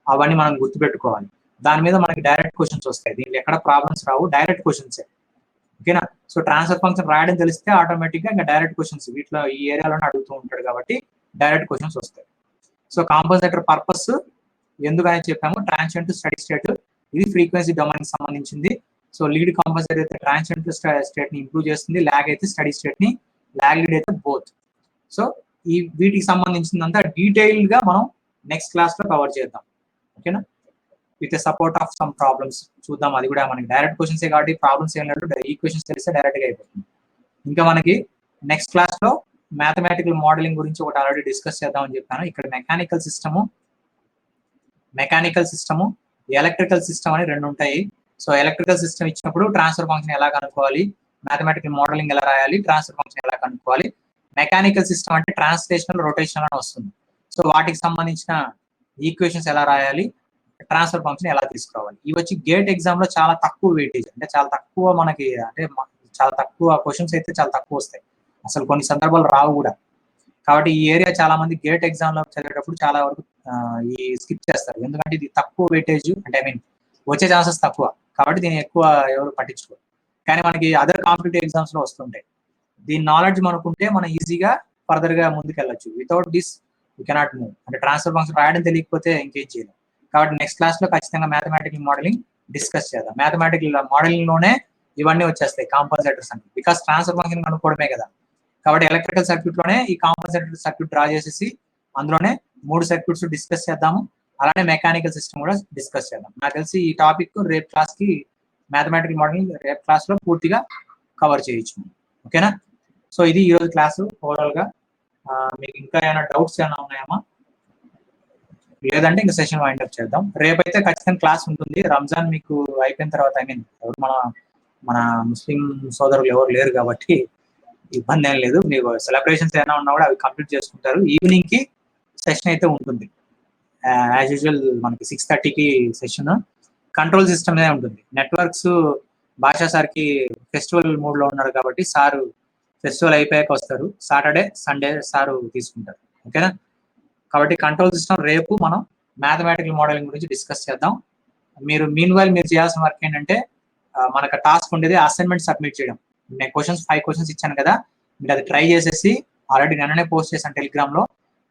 అవన్నీ మనం గుర్తుపెట్టుకోవాలి. దాని మీద మనకి డైరెక్ట్ క్వశ్చన్స్ వస్తాయి. దీంట్లో ఎక్కడ ప్రాబ్లమ్స్ రావు, డైరెక్ట్ క్వశ్చన్స్. ఓకేనా? సో ట్రాన్స్ఫర్ ఫంక్షన్ రాయడం తెలిస్తే ఆటోమేటిక్ గా ఇంకా డైరెక్ట్ క్వశ్చన్స్ వీటిలో ఈ ఏరియాలోనే అడుగుతూ ఉంటాడు కాబట్టి డైరెక్ట్ క్వశ్చన్స్ వస్తాయి. సో కాంపన్సేటర్ పర్పస్ ఎందుకని చెప్పాము, ట్రాన్సియెంట్ స్టడీ స్టేట్. ఇది ఫ్రీక్వెన్సీ డొమైన్ కి సంబంధించింది. సో లీడ్ కాంపన్సేటర్ అయితే ట్రాన్సియెంట్ స్టేట్ ని ఇంప్రూవ్ చేస్తుంది, ల్యాగ్ అయితే స్టడీ స్టేట్ ని, ల్యాగ్ లీడ్ అయితే బోత్. సో ఈ వీటికి సంబంధించిందంతా డీటెయిల్ గా మనం నెక్స్ట్ క్లాస్ లో కవర్ చేద్దాం. ఓకేనా? With support of some problems చూద్దాం. అది కూడా మనకి డైరెక్ట్ క్వశ్చన్స్ కాబట్టి ప్రాబ్లమ్స్ ఏం లేదు, ఈక్వేషన్స్ తెలిస్తే డైరెక్ట్ గా అయిపోతుంది. ఇంకా మనకి నెక్స్ట్ క్లాస్ లో మ్యాథమెటికల్ మోడలింగ్ గురించి ఒకటి ఆల్రెడీ డిస్కస్ చేద్దామని చెప్పాను. ఇక్కడ మెకానికల్ సిస్టము ఎలక్ట్రికల్ సిస్టమ్ అని రెండు ఉంటాయి. సో ఎలక్ట్రికల్ సిస్టమ్ ఇచ్చినప్పుడు ట్రాన్స్ఫర్ ఫంక్షన్ ఎలా కనుక్కోవాలి, మ్యాథమెటికల్ మోడలింగ్ ఎలా రాయాలి, ట్రాన్స్ఫర్ ఫంక్షన్ ఎలా కనుక్కోవాలి. మెకానికల్ సిస్టమ్ అంటే ట్రాన్స్లేషనల్, రొటేషనల్ అని వస్తుంది. సో వాటికి సంబంధించిన ఈక్వేషన్స్ ఎలా రాయాలి, ట్రాన్స్ఫర్ ఫంక్షన్ ఎలా తీసుకురావాలి. ఇవి వచ్చి గేట్ ఎగ్జామ్ లో చాలా తక్కువ వెయిటేజ్, అంటే చాలా తక్కువ మనకి, అంటే చాలా తక్కువ క్వశ్చన్స్ అయితే చాలా తక్కువ వస్తాయి, అసలు కొన్ని సందర్భాలు రావు కూడా. కాబట్టి ఈ ఏరియా చాలా మంది గేట్ ఎగ్జామ్ లో చదివేటప్పుడు చాలా వరకు ఈ స్కిప్ చేస్తారు, ఎందుకంటే ఇది తక్కువ వెయిటేజ్, అంటే ఐ మీన్ వచ్చే ఛాన్సెస్ తక్కువ, కాబట్టి దీన్ని ఎక్కువ ఎవరు పట్టించుకోరు. కానీ మనకి అదర్ కాంపిటేటివ్ ఎగ్జామ్స్ లో వస్తుంటాయి. దీని నాలెడ్జ్ మనకుంటే మనం ఈజీగా ఫర్దర్ గా ముందుకెళ్ళచ్చు. Without this you cannot move. అంటే ట్రాన్స్ఫర్ ఫంక్షన్ రాయడం తెలియకపోతే ఇంకేం చేయలేం. కాబట్టి నెక్స్ట్ క్లాస్ లో ఖచ్చితంగా మ్యాథమెటికల్ మోడలింగ్ డిస్కస్ చేద్దాం. మ్యాథమెటికల్ మోడలింగ్ లోనే ఇవన్నీ వచ్చేస్తాయి, కాంపన్సేటర్స్ అని, బికాస్ ట్రాన్స్ఫర్ ఫంక్షన్ కనుక్కోవడమే కదా. కాబట్టి ఎలక్ట్రికల్ సర్క్యూట్ లోనే ఈ కాంపన్సేటర్ సర్క్యూట్ డ్రా చేసేసి అందులోనే 3 సర్క్యూట్స్ డిస్కస్ చేద్దాము. అలానే మెకానికల్ సిస్టమ్ కూడా డిస్కస్ చేద్దాం. నాకు తెలిసి ఈ టాపిక్ రేపు క్లాస్ కి మ్యాథమెటికల్ మోడలింగ్ రేపు క్లాస్ లో పూర్తిగా కవర్ చేయొచ్చు. ఓకేనా? సో ఇది ఈ రోజు క్లాసు ఓవరాల్ గా. మీకు ఇంకా ఏమైనా డౌట్స్ ఏమైనా ఉన్నాయమ్మా? లేదంటే ఇంకా సెషన్ వైండ్ అప్ చేద్దాం. రేపైతే ఖచ్చితంగా క్లాస్ ఉంటుంది. రంజాన్ మీకు అయిపోయిన తర్వాత, ఐ మీన్ మన ముస్లిం సోదరులు ఎవరు లేరు కాబట్టి ఇబ్బంది ఏం లేదు. మీకు సెలబ్రేషన్స్ ఏమైనా ఉన్నా కూడా అవి కంప్లీట్ చేసుకుంటారు. ఈవినింగ్ కి సెషన్ అయితే ఉంటుంది. యాజ్ యూజువల్ మనకి 6:30కి సెషన్. కంట్రోల్ సిస్టమ్ ఉంటుంది. నెట్వర్క్స్ భాషా సార్కి ఫెస్టివల్ మూడ్ లో ఉన్నారు కాబట్టి సారు ఫెస్టివల్ అయిపోయాక వస్తారు. సాటర్డే సండే సారు తీసుకుంటారు. ఓకేనా? కాబట్టి కంట్రోల్ సిస్టమ్ రేపు మనం మ్యాథమెటికల్ మోడలింగ్ గురించి డిస్కస్ చేద్దాం. మీరు మీన్ వైల్ మీరు చేయాల్సిన వర్క్ ఏంటంటే మనకు టాస్క్ ఉండేది అసైన్మెంట్ సబ్మిట్ చేయడం. నేను 5 క్వశ్చన్స్ ఇచ్చాను కదా, మీరు అది ట్రై చేసేసి, ఆల్రెడీ నిన్ననే పోస్ట్ చేశాను టెలిగ్రామ్ లో,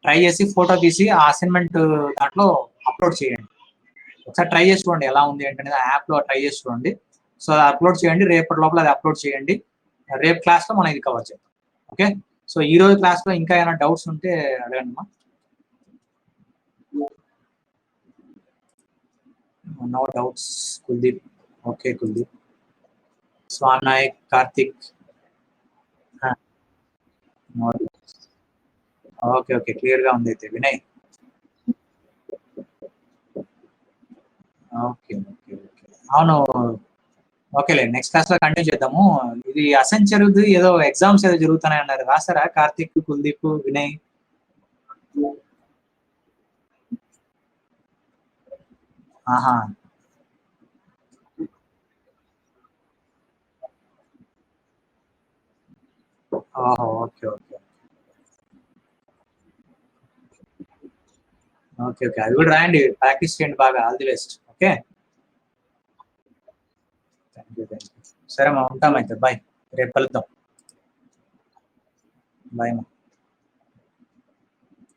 ట్రై చేసి ఫోటో తీసి ఆ అసైన్మెంట్ దాంట్లో అప్లోడ్ చేయండి. ఒకసారి ట్రై చేసి చూడండి ఎలా ఉంది ఏంటనేది, ఆ యాప్ లో ట్రై చేసి చూడండి. సో అప్లోడ్ చేయండి, రేపటి లోపల అది అప్లోడ్ చేయండి. రేపు క్లాస్ లో మనం ఇది కవర్ చేద్దాం. ఓకే? సో ఈ రోజు క్లాస్ లో ఇంకా ఏమైనా డౌట్స్ ఉంటే అడగండి అమ్మా. No doubts. Kuldeep, okay Kuldeep. Swan Nayak, Karthik, okay okay, clear గా ఉంది అయితే. వినయ్, ఓకే ఓకే ఓకే, అవును. ఓకేలే, నెక్స్ట్ క్లాస్ లో కంటిన్యూ చేద్దాము. ఇది అసెంచర్ ఏదో ఎగ్జామ్స్ ఏదో జరుగుతున్నాయి అన్నారు, రాస్తారా కార్తిక్, కుల్దీప్, వినయ్? ఆహా, ఓహో, ఓకే ఓకే ఓకే ఓకే, అది కూడా రాయండి, ప్రాక్టీస్ చేయండి బాగా. All the best. Okay, thank you thank you. సరే మా ఉంటాం అయితే, బాయ్. రేపు కలుద్దాం. బాయ్ మా.